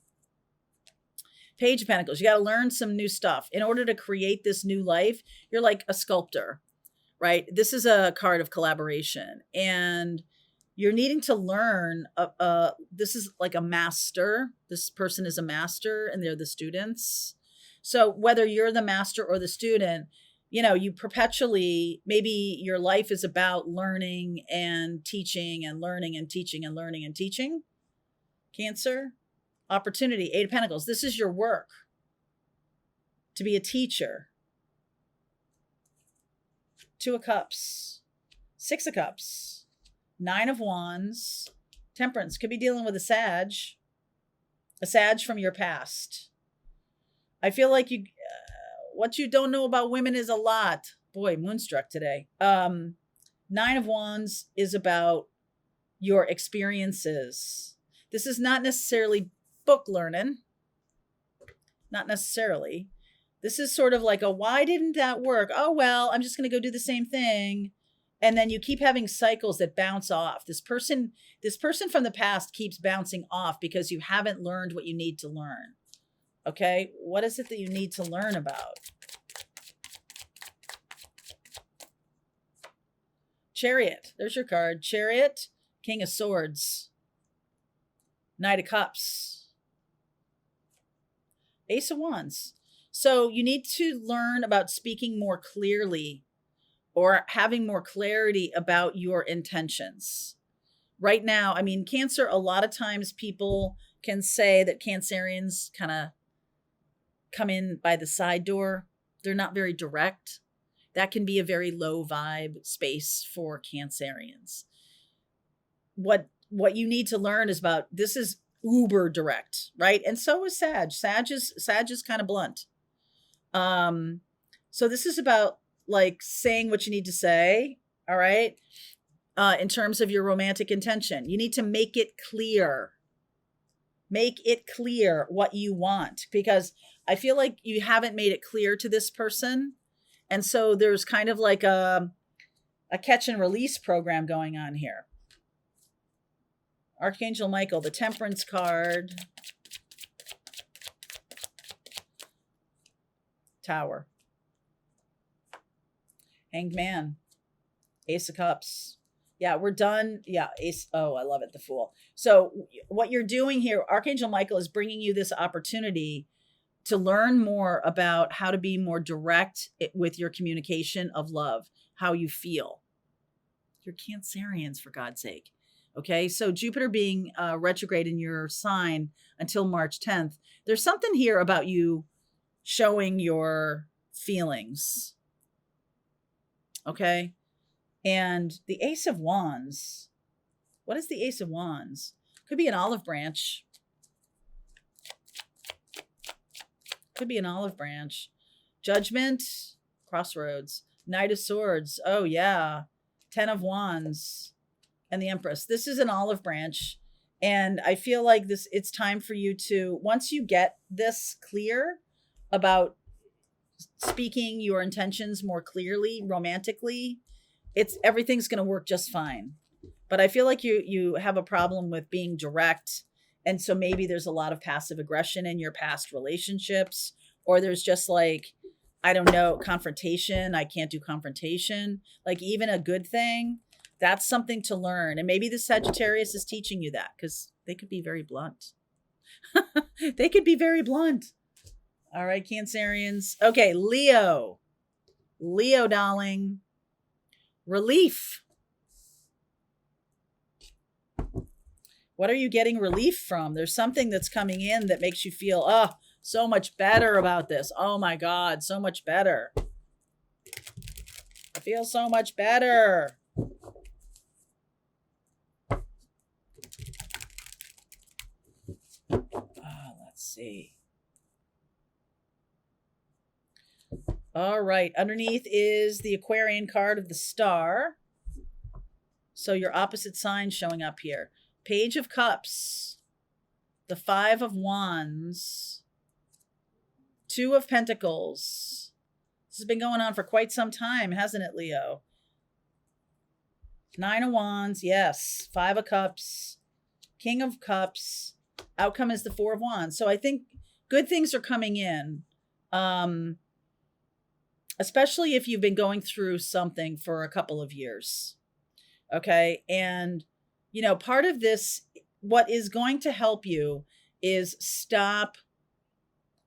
Page of Pentacles. You got to learn some new stuff. In order to create this new life, you're like a sculptor, right? This is a card of collaboration. And you're needing to learn. This is like a master. This person is a master and they're the students. So whether you're the master or the student, you perpetually, maybe your life is about learning and teaching and learning and teaching and learning and teaching. Cancer, opportunity, 8 of Pentacles. This is your work, to be a teacher. 2 of Cups, 6 of Cups, 9 of Wands, Temperance. Could be dealing with a Sag from your past. I feel like what you don't know about women is a lot. Boy, Moonstruck today. 9 of Wands is about your experiences. This is not necessarily book learning. Not necessarily. This is sort of like a, why didn't that work? Oh, well, I'm just going to go do the same thing. And then you keep having cycles that bounce off. This person from the past keeps bouncing off because you haven't learned what you need to learn. Okay. What is it that you need to learn about? Chariot. There's your card. Chariot, King of Swords, Knight of Cups, Ace of Wands. So you need to learn about speaking more clearly or having more clarity about your intentions. Right now, I mean, Cancer, a lot of times people can say that Cancerians kind of come in by the side door. They're not very direct. That can be a very low vibe space for Cancerians. What you need to learn is about, this is uber direct, right? And so is Sag. Sag is kind of blunt. So this is about like saying what you need to say. All right. In terms of your romantic intention, you need to make it clear. Make it clear what you want, because I feel like you haven't made it clear to this person. And so there's kind of like a catch and release program going on here. Archangel Michael, the Temperance card. Tower. Hanged Man. Ace of Cups. Yeah, we're done. Yeah, Ace. Oh, I love it. The Fool. So what you're doing here, Archangel Michael is bringing you this opportunity to learn more about how to be more direct with your communication of love, how you feel. You're Cancerians, for God's sake. Okay, so Jupiter being retrograde in your sign until March 10th, there's something here about you showing your feelings. Okay, and the Ace of Wands. What is the Ace of Wands? Could be an olive branch. Could be an olive branch. Judgment, Crossroads, Knight of Swords. Oh, yeah. 10 of Wands and the Empress. This is an olive branch. And I feel like it's time for you to, once you get this clear about speaking your intentions more clearly, romantically, everything's going to work just fine. But I feel like you have a problem with being direct. And so maybe there's a lot of passive aggression in your past relationships, or there's just like, I don't know, confrontation. I can't do confrontation. Like even a good thing, that's something to learn. And maybe the Sagittarius is teaching you that, because they could be very blunt. They could be very blunt. All right, Cancerians. Okay, Leo. Leo, darling. Relief. What are you getting relief from? There's something that's coming in that makes you feel, oh, so much better about this. Oh my God, so much better. I feel so much better. Let's see. All right. Underneath is the Aquarian card of the Star. So your opposite sign showing up here. Page of Cups. The Five of Wands. Two of Pentacles. This has been going on for quite some time, hasn't it, Leo? Nine of Wands. Yes. Five of Cups. King of Cups. Outcome is the Four of Wands. So I think good things are coming in. Especially if you've been going through something for a couple of years. Okay. And, you know, part of this, what is going to help you is stop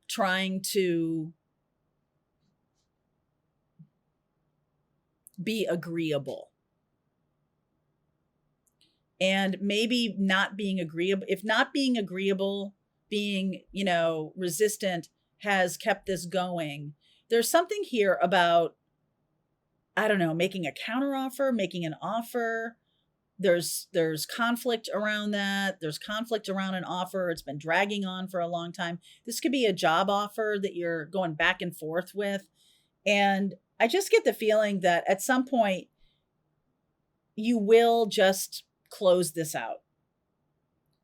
trying to be agreeable. And maybe not being agreeable, if not being agreeable, being, you know, resistant has kept this going. There's something here about, I don't know, making a counteroffer, making an offer. There's conflict around that. There's conflict around an offer. It's been dragging on for a long time. This could be a job offer that you're going back and forth with. And I just get the feeling that at some point you will just close this out.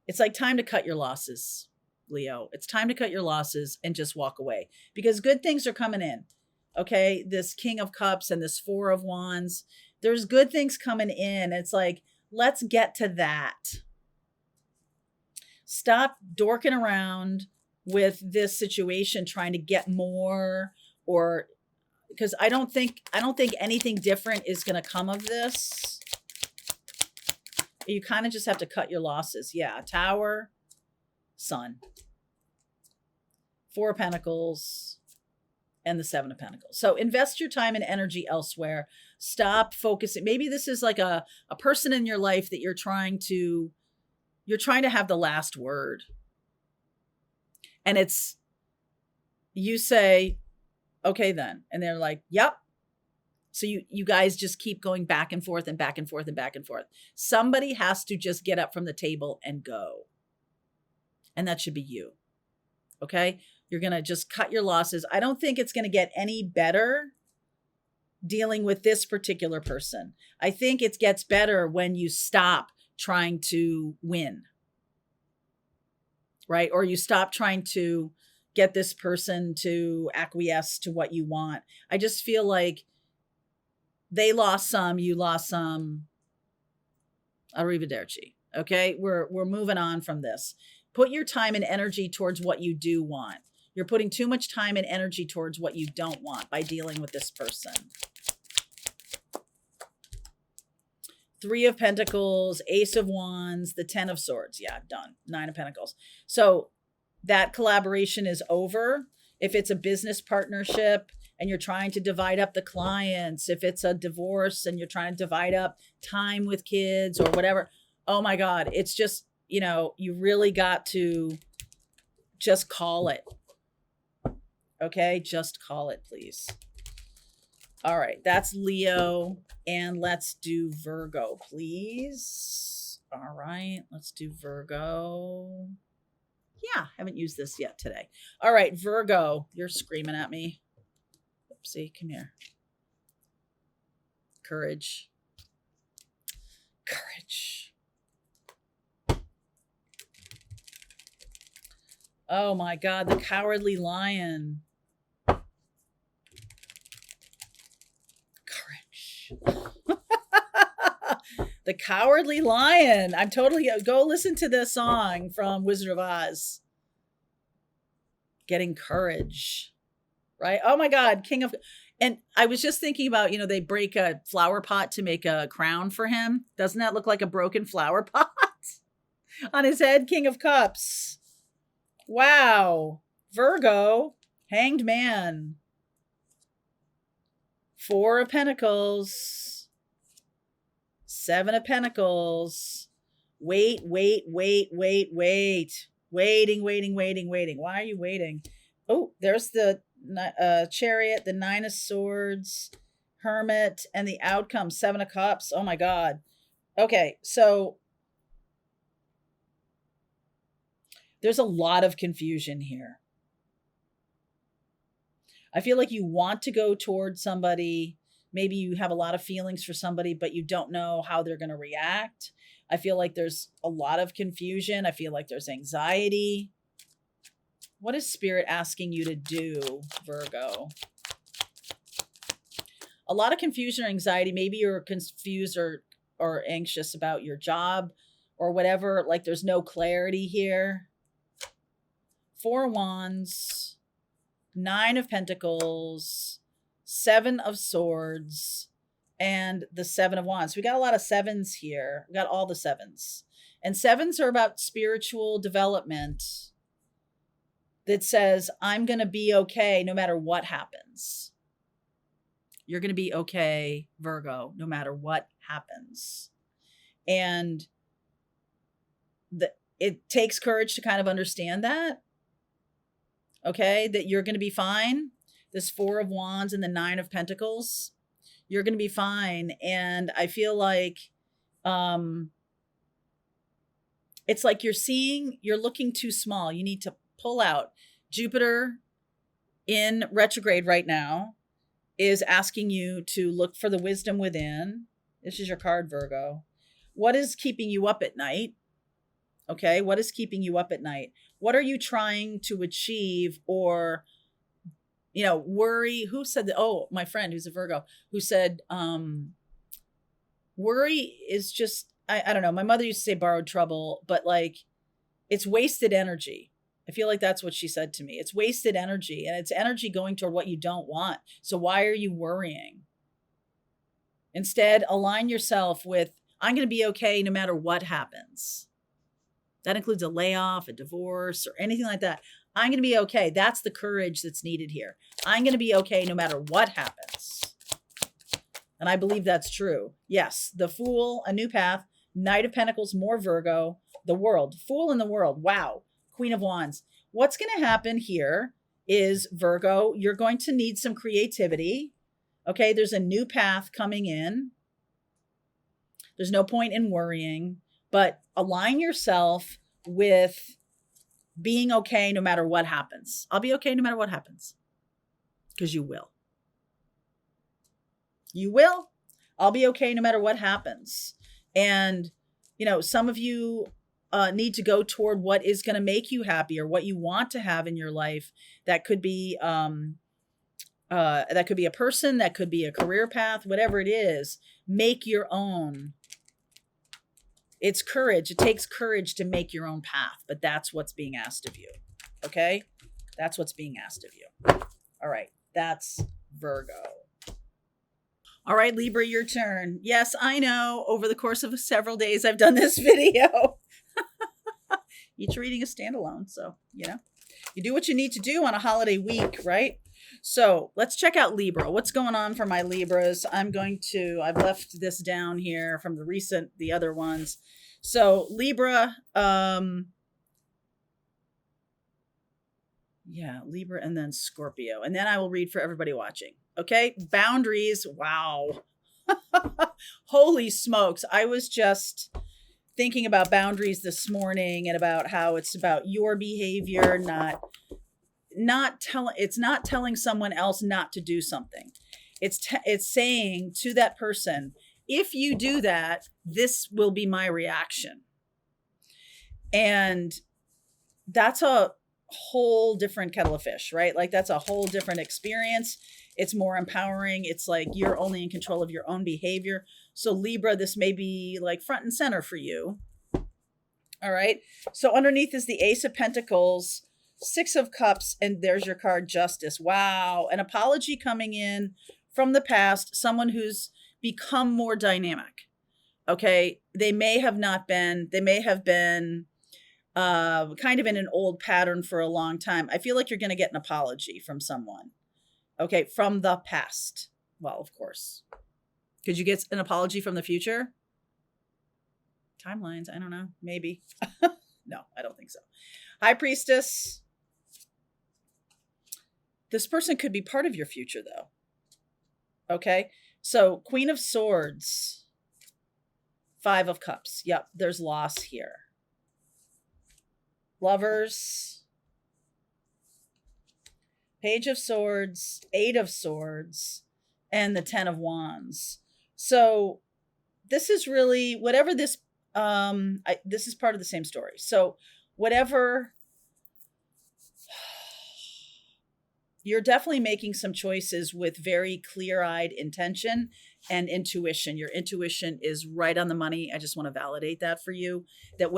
It's like time to cut your losses, Leo. It's time to cut your losses and just walk away, because good things are coming in. Okay. This King of Cups and this Four of Wands, there's good things coming in. It's like, let's get to that. Stop dorking around with this situation, trying to get more, or because I don't think anything different is going to come of this. You kind of just have to cut your losses. Yeah. Tower, Sun, Four of Pentacles, and the Seven of Pentacles. So invest your time and energy elsewhere. Stop focusing. Maybe this is like a person in your life that you're trying to have the last word. And it's, you say, okay, then. And they're like, yep. So you guys just keep going back and forth and back and forth and back and forth. Somebody has to just get up from the table and go. And that should be you. Okay. You're going to just cut your losses. I don't think it's going to get any better dealing with this particular person. I think it gets better when you stop trying to win. Right? Or you stop trying to get this person to acquiesce to what you want. I just feel like they lost some, you lost some. Arrivederci. Okay? We're moving on from this. Put your time and energy towards what you do want. You're putting too much time and energy towards what you don't want by dealing with this person. Three of Pentacles, Ace of Wands, the 10 of Swords. Yeah, done. 9 of Pentacles. So that collaboration is over. If it's a business partnership and you're trying to divide up the clients, if it's a divorce and you're trying to divide up time with kids or whatever, oh my God, it's just, you really got to just call it. Okay, just call it, please. All right, that's Leo. And let's do Virgo, please. All right, let's do Virgo. Yeah, haven't used this yet today. All right, Virgo, you're screaming at me. Oopsie, come here. Courage. Courage. Oh my God, the Cowardly Lion. The Cowardly Lion. I'm totally, go listen to this song from Wizard of Oz. Getting courage, right? Oh my God, and I was just thinking about, they break a flower pot to make a crown for him. Doesn't that look like a broken flower pot on his head? King of Cups. Wow. Virgo, Hanged Man. Four of Pentacles, Seven of Pentacles. Waiting. Waiting. Why are you waiting? Oh, there's the Chariot, the 9 of Swords, Hermit, and the outcome, 7 of Cups. Oh my God. Okay, so there's a lot of confusion here. I feel like you want to go towards somebody. Maybe you have a lot of feelings for somebody, but you don't know how they're going to react. I feel like there's a lot of confusion. I feel like there's anxiety. What is Spirit asking you to do, Virgo? A lot of confusion or anxiety. Maybe you're confused or anxious about your job or whatever. Like there's no clarity here. 4 of Wands. 9 of Pentacles, 7 of Swords, and the 7 of Wands. We got a lot of 7s here. We got all the 7s. And 7s are about spiritual development that says, I'm going to be okay no matter what happens. You're going to be okay, Virgo, no matter what happens. And it takes courage to kind of understand that. Okay, that you're going to be fine. This 4 of Wands and the 9 of Pentacles, you're going to be fine. And I feel like it's like you're looking too small. You need to pull out. Jupiter in retrograde right now is asking you to look for the wisdom within. This is your card, Virgo. What is keeping you up at night? Okay. What is keeping you up at night? What are you trying to achieve or, worry? Who said that? Oh, my friend who's a Virgo who said, worry is just, I don't know. My mother used to say borrowed trouble, but like it's wasted energy. I feel like that's what she said to me. It's wasted energy, and it's energy going toward what you don't want. So why are you worrying? Instead, align yourself with, I'm going to be okay no matter what happens. That includes a layoff, a divorce, or anything like that. I'm going to be okay. That's the courage that's needed here. I'm going to be okay no matter what happens. And I believe that's true. Yes, the Fool, a new path, Knight of Pentacles, more Virgo, the World, Fool in the World. Wow. Queen of Wands. What's going to happen here is, Virgo, you're going to need some creativity. Okay, there's a new path coming in. There's no point in worrying, but align yourself with being okay no matter what happens. I'll be okay no matter what happens, because you will. You will. I'll be okay no matter what happens. And, some of you need to go toward what is going to make you happy or what you want to have in your life. That could be a person, that could be a career path, whatever it is. Make your own. It's courage. It takes courage to make your own path, but that's what's being asked of you. Okay? That's what's being asked of you. All right. That's Virgo. All right, Libra, your turn. Yes, I know. Over the course of several days, I've done this video. Each reading is standalone. So, you do what you need to do on a holiday week, right? So let's check out Libra. What's going on for my Libras? I've left this down here from the other ones. So Libra, Libra and then Scorpio. And then I will read for everybody watching. Okay. Boundaries. Wow. Holy smokes. I was just thinking about boundaries this morning and about how it's about your behavior, it's not telling someone else not to do something. It's saying to that person, if you do that, this will be my reaction. And that's a whole different kettle of fish, right? Like that's a whole different experience. It's more empowering. It's like you're only in control of your own behavior. So Libra, this may be like front and center for you. All right. So underneath is the Ace of Pentacles, Six of Cups, and there's your card, Justice. Wow. An apology coming in from the past, someone who's become more dynamic. Okay. They may have been kind of in an old pattern for a long time. I feel like you're going to get an apology from someone. Okay. From the past. Well, of course. Could you get an apology from the future? Timelines. I don't know. Maybe. No, I don't think so. High Priestess. This person could be part of your future, though. Okay. So Queen of Swords. Five of Cups. Yep. There's loss here. Lovers. Page of Swords. Eight of Swords. And the Ten of Wands. So this is really whatever this, this is part of the same story. So whatever, you're definitely making some choices with very clear-eyed intention and intuition. Your intuition is right on the money. I just want to validate that for you, that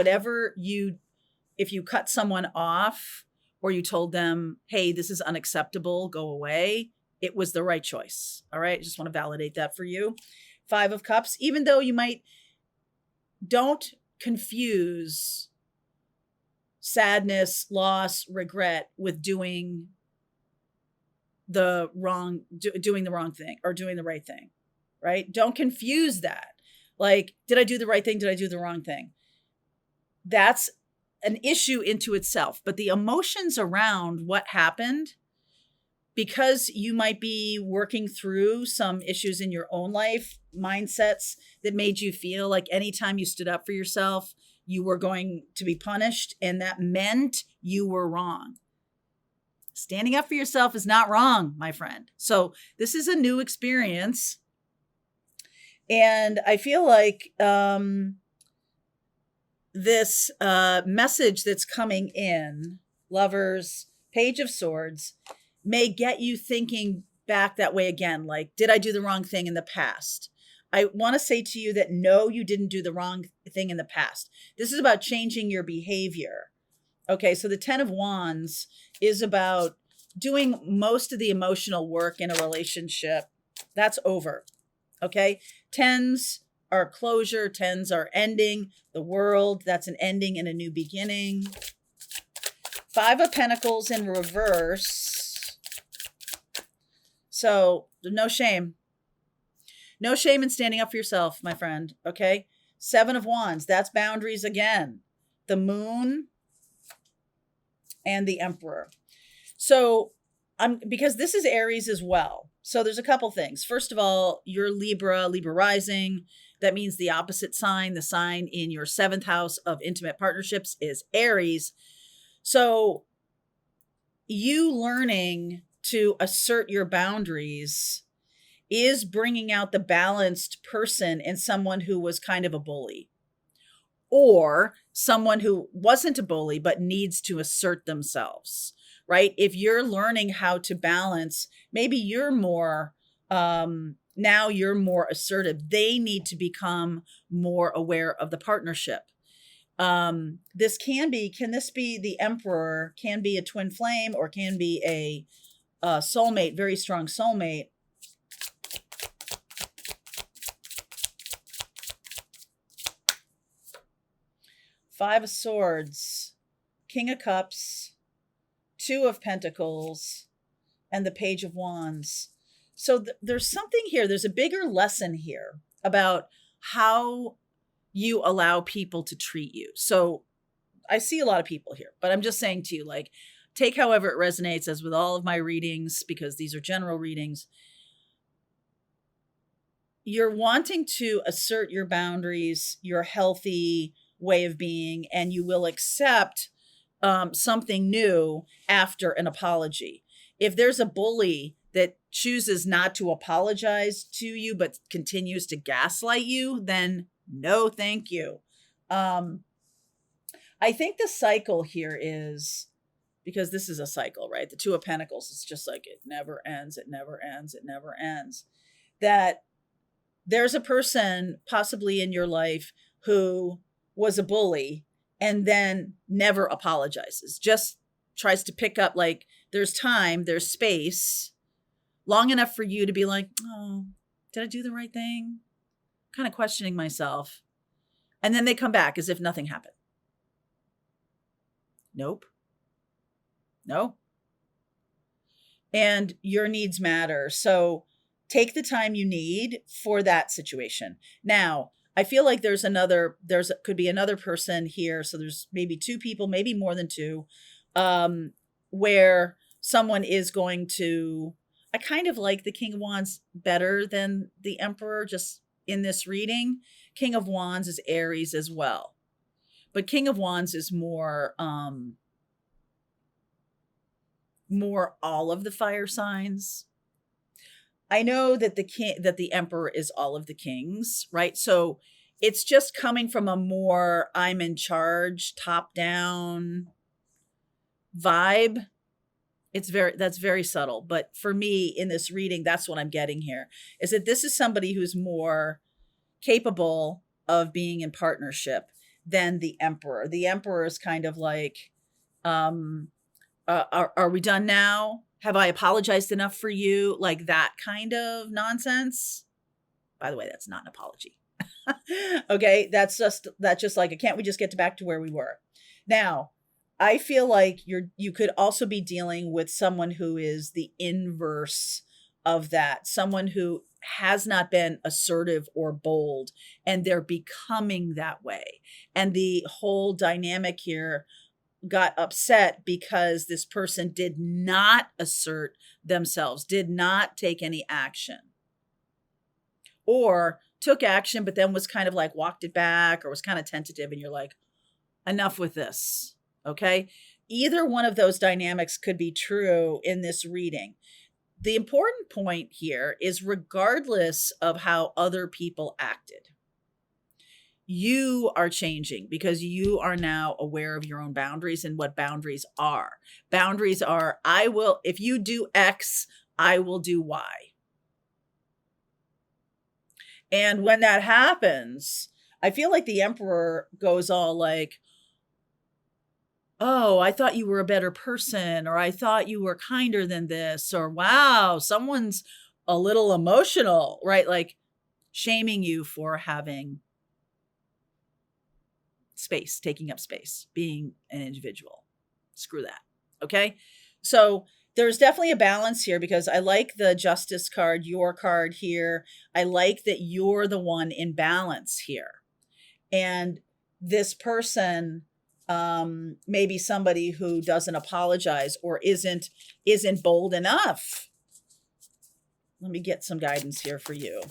if you cut someone off or you told them, hey, this is unacceptable, go away, it was the right choice. All right. I just want to validate that for you. Five of Cups, even though don't confuse sadness, loss, regret with doing the wrong thing or doing the right thing, right? Don't confuse that. Like, did I do the right thing? Did I do the wrong thing? That's an issue into itself. But the emotions around what happened, because you might be working through some issues in your own life, mindsets that made you feel like anytime you stood up for yourself, you were going to be punished, and that meant you were wrong. Standing up for yourself is not wrong, my friend. So this is a new experience. And I feel like this message that's coming in, Lovers, Page of Swords, may get you thinking back that way again. Like, did I do the wrong thing in the past? I want to say to you that no, you didn't do the wrong thing in the past. This is about changing your behavior. Okay, so the 10 of Wands is about doing most of the emotional work in a relationship. That's over. Okay, 10s are closure, 10s are ending the world. That's an ending and a new beginning. 5 of Pentacles in reverse. So no shame. No shame in standing up for yourself, my friend. Okay. 7 of Wands. That's boundaries again. The Moon and the Emperor. So because this is Aries as well. So there's a couple things. First of all, you're Libra rising. That means the opposite sign, the sign in your 7th house of intimate partnerships, is Aries. So you learning to assert your boundaries is bringing out the balanced person in someone who was kind of a bully, or someone who wasn't a bully but needs to assert themselves, right? If you're learning how to balance, maybe you're more, now you're more assertive. They need to become more aware of the partnership. Can this be the Emperor, can be a twin flame, or can be a soulmate, very strong soulmate. Five of Swords, King of Cups, 2 of Pentacles, and the Page of Wands. So there's something here. There's a bigger lesson here about how you allow people to treat you. So I see a lot of people here, but I'm just saying to you, like, take however it resonates, as with all of my readings, because these are general readings. You're wanting to assert your boundaries, your healthy way of being, and you will accept something new after an apology. If there's a bully that chooses not to apologize to you but continues to gaslight you, then no thank you. I think the cycle here is, because this is a cycle, right? The 2 of Pentacles, it's just like it never ends, it never ends, it never ends. That there's a person possibly in your life who was a bully and then never apologizes, just tries to pick up, like, there's time, there's space long enough for you to be like, oh, did I do the right thing? Kind of questioning myself. And then they come back as if nothing happened. Nope. No. And your needs matter. So take the time you need for that situation. Now, I feel like could be another person here. So there's maybe 2 people, maybe more than 2, where someone is going to, I kind of like the King of Wands better than the Emperor, just in this reading. King of Wands is Aries as well, but King of Wands is more all of the fire signs. I know that the Emperor is all of the kings, right? So it's just coming from a more I'm in charge, top-down vibe. That's very subtle. But for me in this reading, that's what I'm getting here, is that this is somebody who's more capable of being in partnership than the Emperor. The Emperor is kind of like, are we done now? Have I apologized enough for you? Like that kind of nonsense. By the way, that's not an apology. Okay, that's just like, can't we just get back to where we were? Now, I feel like you could also be dealing with someone who is the inverse of that, someone who has not been assertive or bold, and they're becoming that way. And the whole dynamic here got upset because this person did not assert themselves, did not take any action, or took action, but then was kind of like walked it back or was kind of tentative. And you're like, enough with this. Okay. Either one of those dynamics could be true in this reading. The important point here is, regardless of how other people acted, you are changing because you are now aware of your own boundaries and what boundaries are. Boundaries are, if you do X, I will do Y. And when that happens, I feel like the Emperor goes all like, oh, I thought you were a better person, or I thought you were kinder than this, or wow, someone's a little emotional, right? Like shaming you for having space, taking up space, being an individual. Screw that. Okay. So there's definitely a balance here because I like the Justice card, your card here. I like that you're the one in balance here. And this person, maybe somebody who doesn't apologize or isn't bold enough. Let me get some guidance here for you.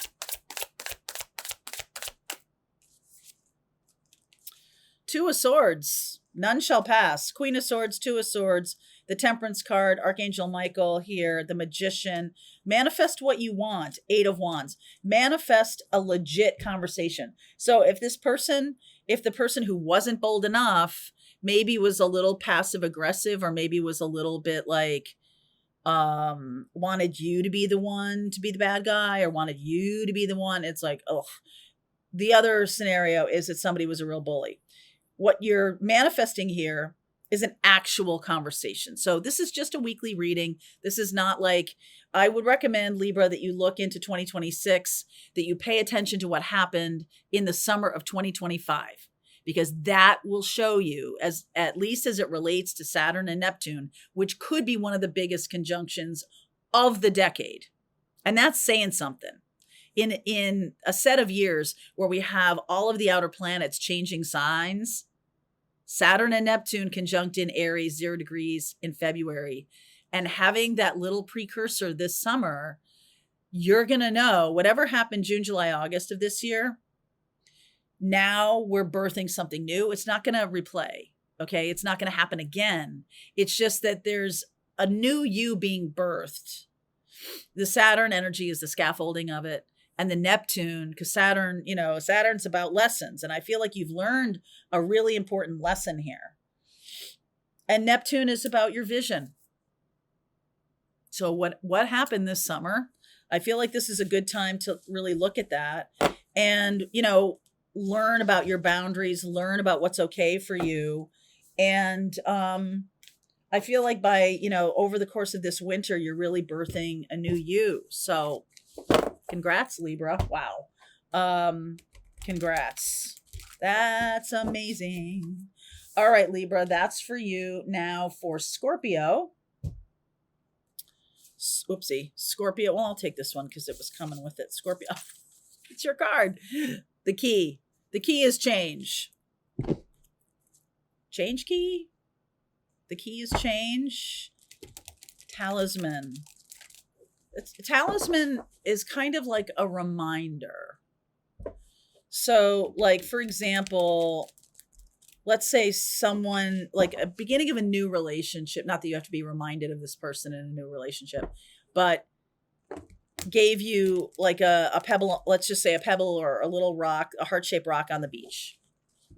Two of Swords, none shall pass. Queen of Swords, Two of Swords, the Temperance card, Archangel Michael here, the Magician. Manifest what you want, Eight of Wands. Manifest a legit conversation. So if the person who wasn't bold enough maybe was a little passive aggressive, or maybe was a little bit like wanted you to be the one to be the bad guy, or wanted you to be the one, it's like, oh. The other scenario is that somebody was a real bully. What you're manifesting here is an actual conversation. So this is just a weekly reading. This is not like, I would recommend, Libra, that you look into 2026, that you pay attention to what happened in the summer of 2025, because that will show you, as at least as it relates to Saturn and Neptune, which could be one of the biggest conjunctions of the decade. And that's saying something. In a set of years where we have all of the outer planets changing signs, Saturn and Neptune conjunct in Aries, 0 degrees in February, and having that little precursor this summer, you're going to know whatever happened June, July, August of this year. Now we're birthing something new. It's not going to replay. Okay. It's not going to happen again. It's just that there's a new you being birthed. The Saturn energy is the scaffolding of it. And the Neptune, because Saturn, Saturn's about lessons. And I feel like you've learned a really important lesson here. And Neptune is about your vision. So what happened this summer? I feel like this is a good time to really look at that and, learn about your boundaries, learn about what's okay for you. And I feel like by, over the course of this winter, you're really birthing a new you. So congrats, Libra. Wow. Congrats. That's amazing. All right, Libra, that's for you. Now for Scorpio. Whoopsie. Scorpio. Well, I'll take this one because it was coming with it. Scorpio. It's your card. The key. The key is change. Change key? The key is change. Talisman. Talisman is kind of like a reminder. So, like, for example, let's say someone, like a beginning of a new relationship, not that you have to be reminded of this person in a new relationship, but gave you like a pebble, let's just say a pebble or a little rock, a heart-shaped rock on the beach.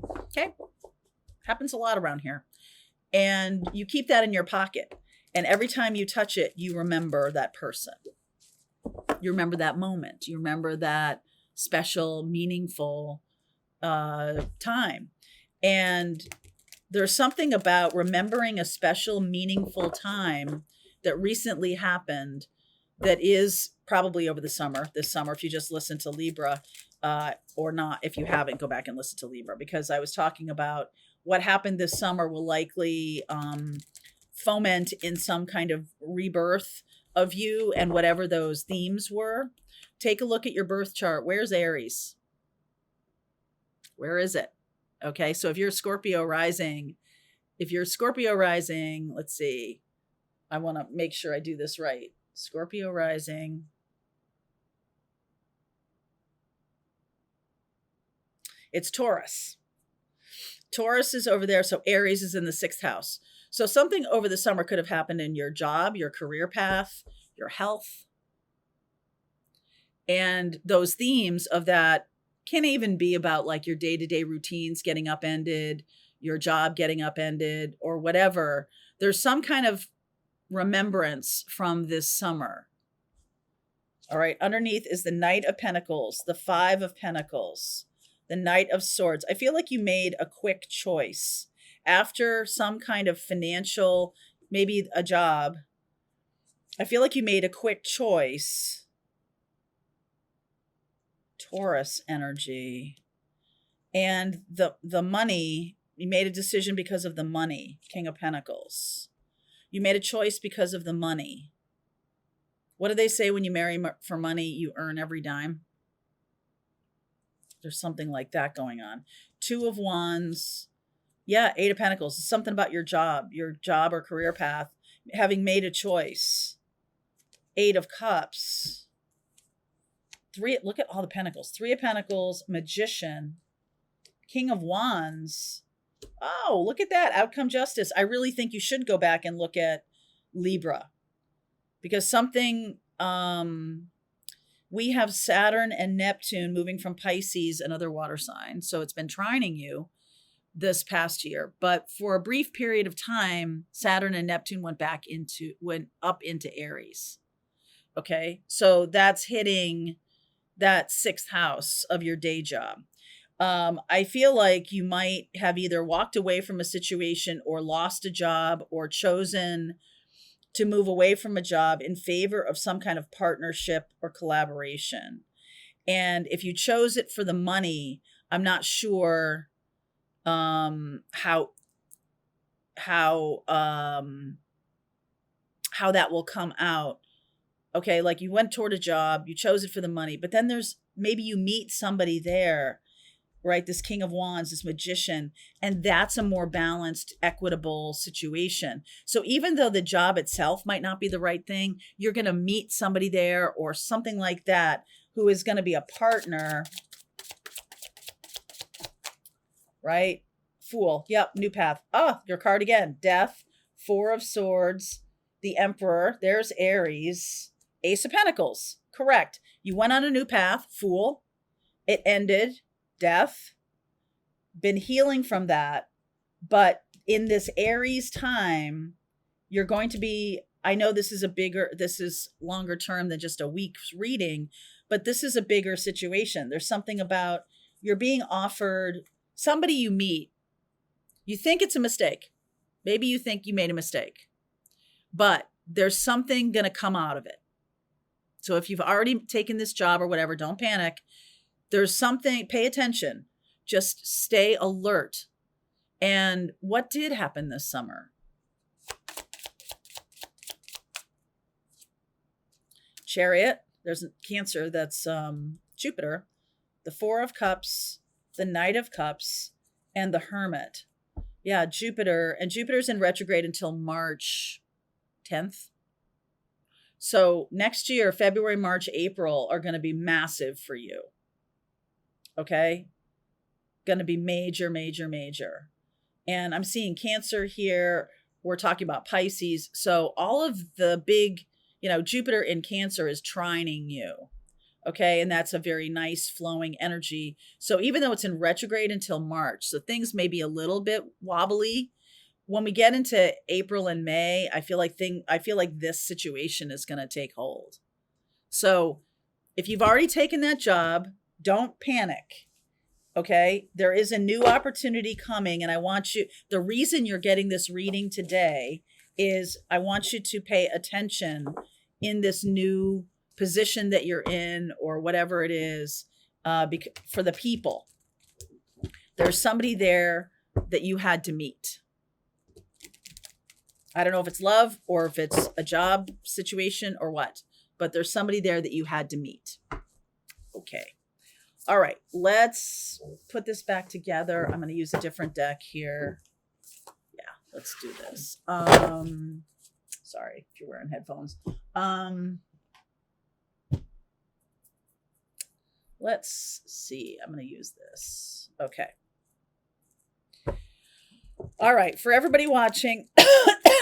Okay. Happens a lot around here. And you keep that in your pocket. And every time you touch it, you remember that person. You remember that moment. You remember that special, meaningful time. And there's something about remembering a special, meaningful time that recently happened that is probably over this summer, if you just listen to Libra, or not, if you haven't, go back and listen to Libra, because I was talking about what happened this summer will likely foment in some kind of rebirth of you and whatever those themes were. Take a look at your birth chart. Where's Aries? Where is it? Okay, so if you're Scorpio rising, let's see. I want to make sure I do this right. Scorpio rising. It's Taurus. Taurus is over there, so Aries is in the 6th house. So something over the summer could have happened in your job, your career path, your health. And those themes of that Can even be about like your day-to-day routines getting upended, your job getting upended, or whatever. There's some kind of remembrance from this summer. All right. Underneath is the Knight of Pentacles, the Five of Pentacles, the Knight of Swords. I feel like you made a quick choice after some kind of financial, maybe a job. I feel like you made a quick choice. Taurus energy. And the money, you made a decision because of the money, King of Pentacles. You made a choice because of the money. What do they say when you marry for money, you earn every dime? There's something like that going on. Two of Wands. Yeah, Eight of Pentacles. It's something about your job or career path, having made a choice. Eight of Cups. Look at all the Pentacles. Three of Pentacles, Magician, King of Wands. Oh, look at that. Outcome justice. I really think you should go back and look at Libra. Because something, we have Saturn and Neptune moving from Pisces and other water signs. So it's been trining you this past year. But for a brief period of time, Saturn and Neptune went up into Aries. Okay. So that's hitting that sixth house of your day job. I feel like you might have either walked away from a situation or lost a job or chosen to move away from a job in favor of some kind of partnership or collaboration. And if you chose it for the money, I'm not sure how that will come out. Okay, like you went toward a job, you chose it for the money, but then maybe you meet somebody there, right? This King of Wands, this Magician, and that's a more balanced, equitable situation. So even though the job itself might not be the right thing, you're going to meet somebody there or something like that who is going to be a partner, right? Fool. Yep, new path. Your card again. Death, Four of Swords, the Emperor. There's Aries. Ace of Pentacles. Correct. You went on a new path. Fool. It ended. Death. Been healing from that. But in this Aries time, you're going to be, I know this is longer term than just a week's reading, but this is a bigger situation. There's something about you're being offered, somebody you meet, you think it's a mistake. Maybe you think you made a mistake, but there's something going to come out of it. So if you've already taken this job or whatever, don't panic. There's something, pay attention, just stay alert. And what did happen this summer? Chariot, there's a Cancer, that's Jupiter, the Four of Cups, the Knight of Cups, and the Hermit. Yeah, Jupiter, and Jupiter's in retrograde until March 10th. So next year, February, March, April are going to be massive for you. Okay? Going to be major, major, major. And I'm seeing Cancer here. We're talking about Pisces. So all of the big, Jupiter in Cancer is trining you. Okay? And that's a very nice flowing energy. So even though it's in retrograde until March, so things may be a little bit wobbly. When we get into April and May, I feel like this situation is going to take hold. So if you've already taken that job, don't panic. Okay. There is a new opportunity coming. And the reason you're getting this reading today is I want you to pay attention in this new position that you're in or whatever it is, for the people. There's somebody there that you had to meet. I don't know if it's love or if it's a job situation or what, but there's somebody there that you had to meet. Okay. All right. Let's put this back together. I'm going to use a different deck here. Yeah, let's do this. Sorry if you're wearing headphones. Let's see. I'm going to use this. Okay. All right. For everybody watching,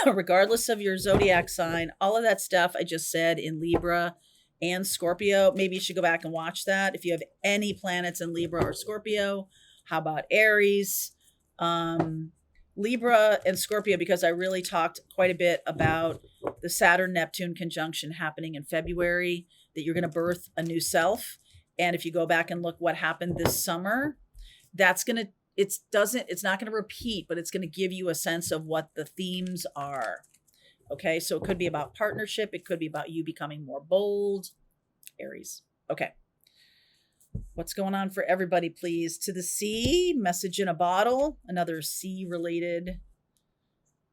regardless of your zodiac sign, all of that stuff I just said in Libra and Scorpio. Maybe you should go back and watch that. If you have any planets in Libra or Scorpio, how about Aries? Libra and Scorpio, because I really talked quite a bit about the Saturn-Neptune conjunction happening in February, that you're going to birth a new self. And if you go back and look what happened this summer, it's not going to repeat, but it's going to give you a sense of what the themes are. Okay, so it could be about partnership. It could be about you becoming more bold. Aries. Okay. What's going on for everybody, please? To the sea, message in a bottle, another sea-related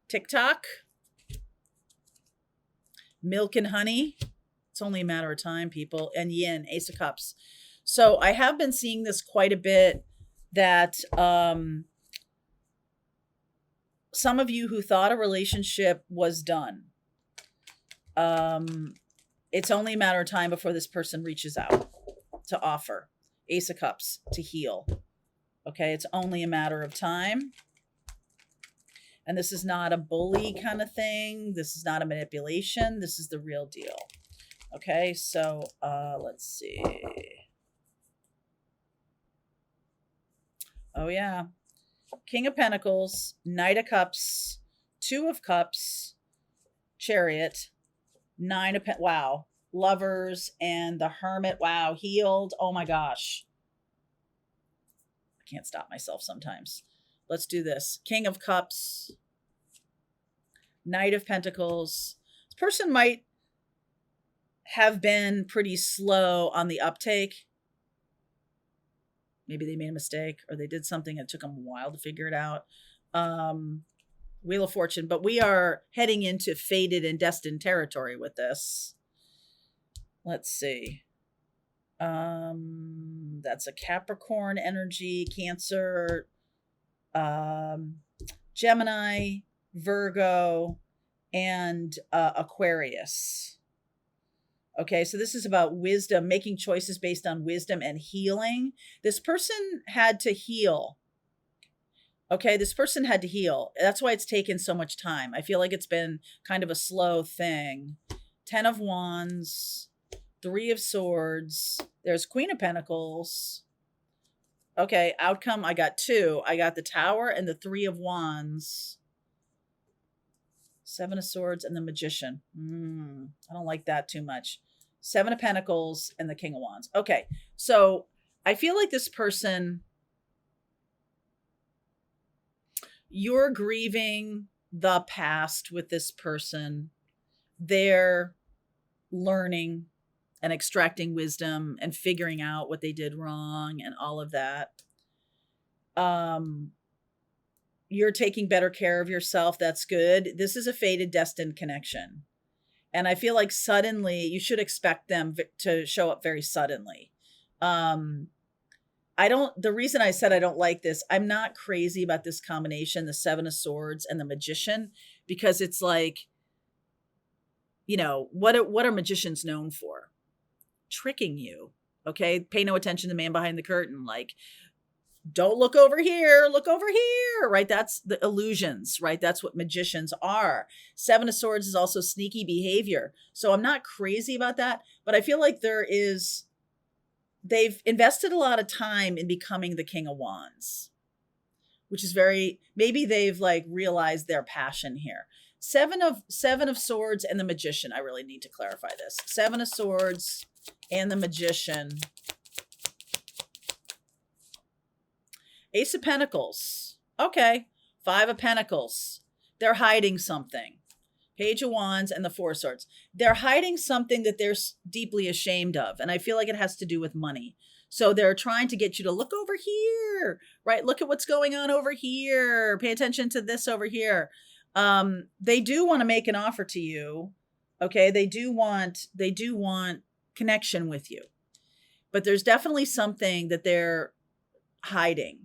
TikTok. Milk and honey. It's only a matter of time, people. And yin, Ace of Cups. So I have been seeing this quite a bit, that some of you who thought a relationship was done, it's only a matter of time before this person reaches out to offer. Ace of Cups, to heal. Okay, it's only a matter of time. And this is not a bully kind of thing. This is not a manipulation. This is the real deal. Okay, so let's see. Oh, yeah. King of Pentacles, Knight of Cups, Two of Cups, Chariot, Nine of Pentacles. Wow. Lovers and the Hermit. Wow. Healed. Oh, my gosh. I can't stop myself sometimes. Let's do this. King of Cups, Knight of Pentacles. This person might have been pretty slow on the uptake. Maybe they made a mistake, or they did something that took them a while to figure it out. Wheel of Fortune. But we are heading into fated and destined territory with this. Let's see. That's a Capricorn energy, Cancer, Gemini, Virgo, and Aquarius. Okay, so this is about wisdom, making choices based on wisdom and healing. This person had to heal. Okay, this person had to heal. That's why it's taken so much time. I feel like it's been kind of a slow thing. 10 of Wands, 3 of Swords. There's Queen of Pentacles. Okay, outcome, I got 2. I got the Tower and the 3 of Wands. 7 of Swords and the Magician. I don't like that too much. 7 of Pentacles and the King of Wands. Okay, so I feel like this person, you're grieving the past with this person. They're learning and extracting wisdom and figuring out what they did wrong and all of that. You're taking better care of yourself. That's good. This is a fated, destined connection. And I feel like suddenly you should expect them to show up very suddenly. The reason I said I don't like this, I'm not crazy about this combination, the 7 of Swords and the Magician, because it's like, you know, what are magicians known for? Tricking you. Okay. Pay no attention to the man behind the curtain. Like, don't look over here, look over here, right? That's the illusions, right? That's what magicians are. 7 of Swords is also sneaky behavior. So I'm not crazy about that, but I feel like they've invested a lot of time in becoming the King of Wands, which is maybe they've like realized their passion here. 7 of Swords and the Magician. I really need to clarify this. 7 of Swords and the Magician. Ace of Pentacles. Okay. 5 of Pentacles. They're hiding something. Page of Wands and the 4 of Swords. They're hiding something that they're deeply ashamed of. And I feel like it has to do with money. So they're trying to get you to look over here, right? Look at what's going on over here. Pay attention to this over here. They do want to make an offer to you. Okay. They do want connection with you, but there's definitely something that they're hiding.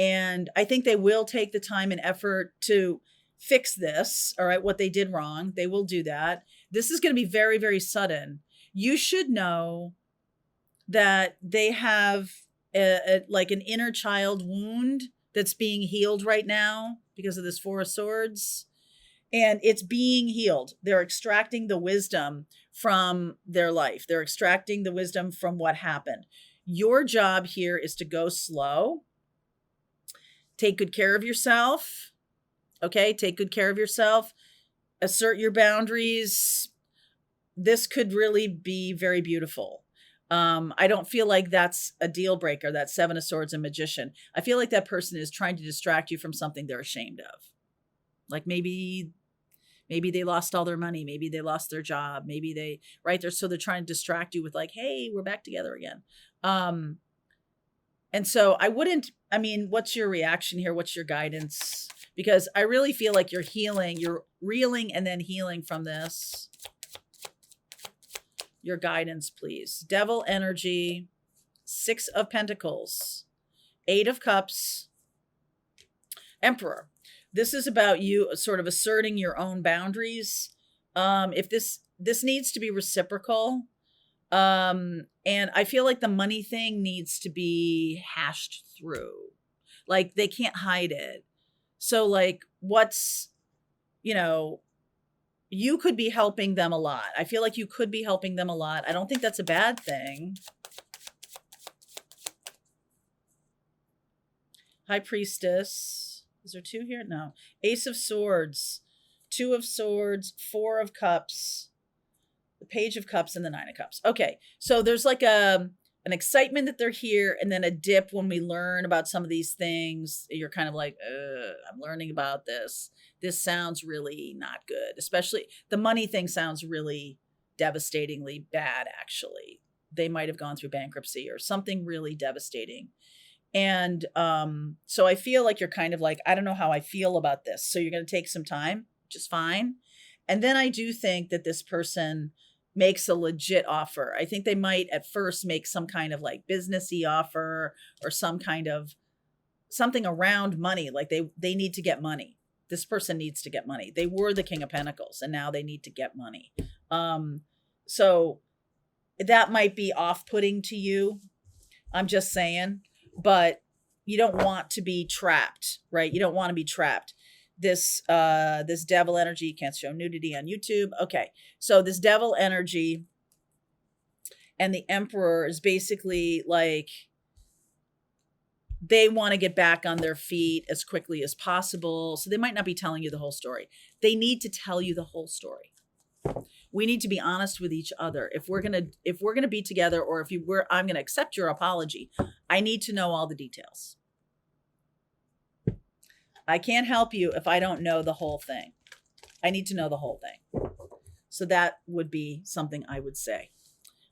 And I think they will take the time and effort to fix this. All right. What they did wrong. They will do that. This is going to be very, very sudden. You should know that they have like an inner child wound that's being healed right now because of this 4 of Swords. And it's being healed. They're extracting the wisdom from their life. They're extracting the wisdom from what happened. Your job here is to go slow. Take good care of yourself. Okay, take good care of yourself. Assert your boundaries. This could really be very beautiful. I don't feel like that's a deal breaker, that Seven of Swords and Magician. I feel like that person is trying to distract you from something they're ashamed of. Like maybe they lost all their money. Maybe they lost their job. Maybe they, right there. So they're trying to distract you with like, hey, we're back together again. And so what's your reaction here? What's your guidance? Because I really feel like you're healing, you're reeling and then healing from this. Your guidance, please. Devil energy, 6 of Pentacles, 8 of Cups, Emperor. This is about you sort of asserting your own boundaries. If this needs to be reciprocal. And I feel like the money thing needs to be hashed through. Like they can't hide it. So like you could be helping them a lot. I feel like you could be helping them a lot. I don't think that's a bad thing. High Priestess. Is there 2 here? No. Ace of Swords, 2 of Swords, 4 of Cups, the Page of Cups, and the 9 of Cups. Okay. So there's like an excitement that they're here and then a dip when we learn about some of these things. You're kind of like, I'm learning about this. This sounds really not good. Especially the money thing sounds really devastatingly bad, actually. They might have gone through bankruptcy or something really devastating. And so I feel like you're kind of like, I don't know how I feel about this. So you're going to take some time, which is fine. And then I do think that this person makes a legit offer. I think they might at first make some kind of like businessy offer or some kind of something around money. Like they need to get money. This person needs to get money. They were the King of Pentacles and now they need to get money. So that might be off-putting to you. I'm just saying, but you don't want to be trapped, right? You don't want to be trapped. This devil energy, can't show nudity on YouTube. Okay. So this devil energy and the Emperor is basically like, they want to get back on their feet as quickly as possible. So they might not be telling you the whole story. They need to tell you the whole story. We need to be honest with each other. If we're going to be together, or I'm going to accept your apology, I need to know all the details. I can't help you if I don't know the whole thing. I need to know the whole thing. So that would be something I would say.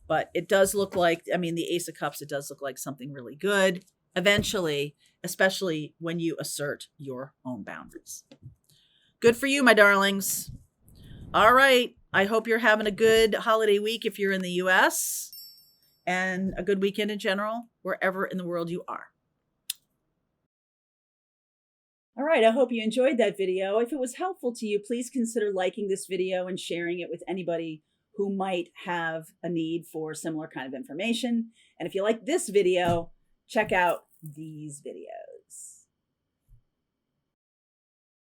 But it does look like, the Ace of Cups, it does look like something really good. Eventually, especially when you assert your own boundaries. Good for you, my darlings. All right. I hope you're having a good holiday week if you're in the US, and a good weekend in general, wherever in the world you are. All right. I hope you enjoyed that video. If it was helpful to you, please consider liking this video and sharing it with anybody who might have a need for similar kind of information. And if you like this video, check out these videos.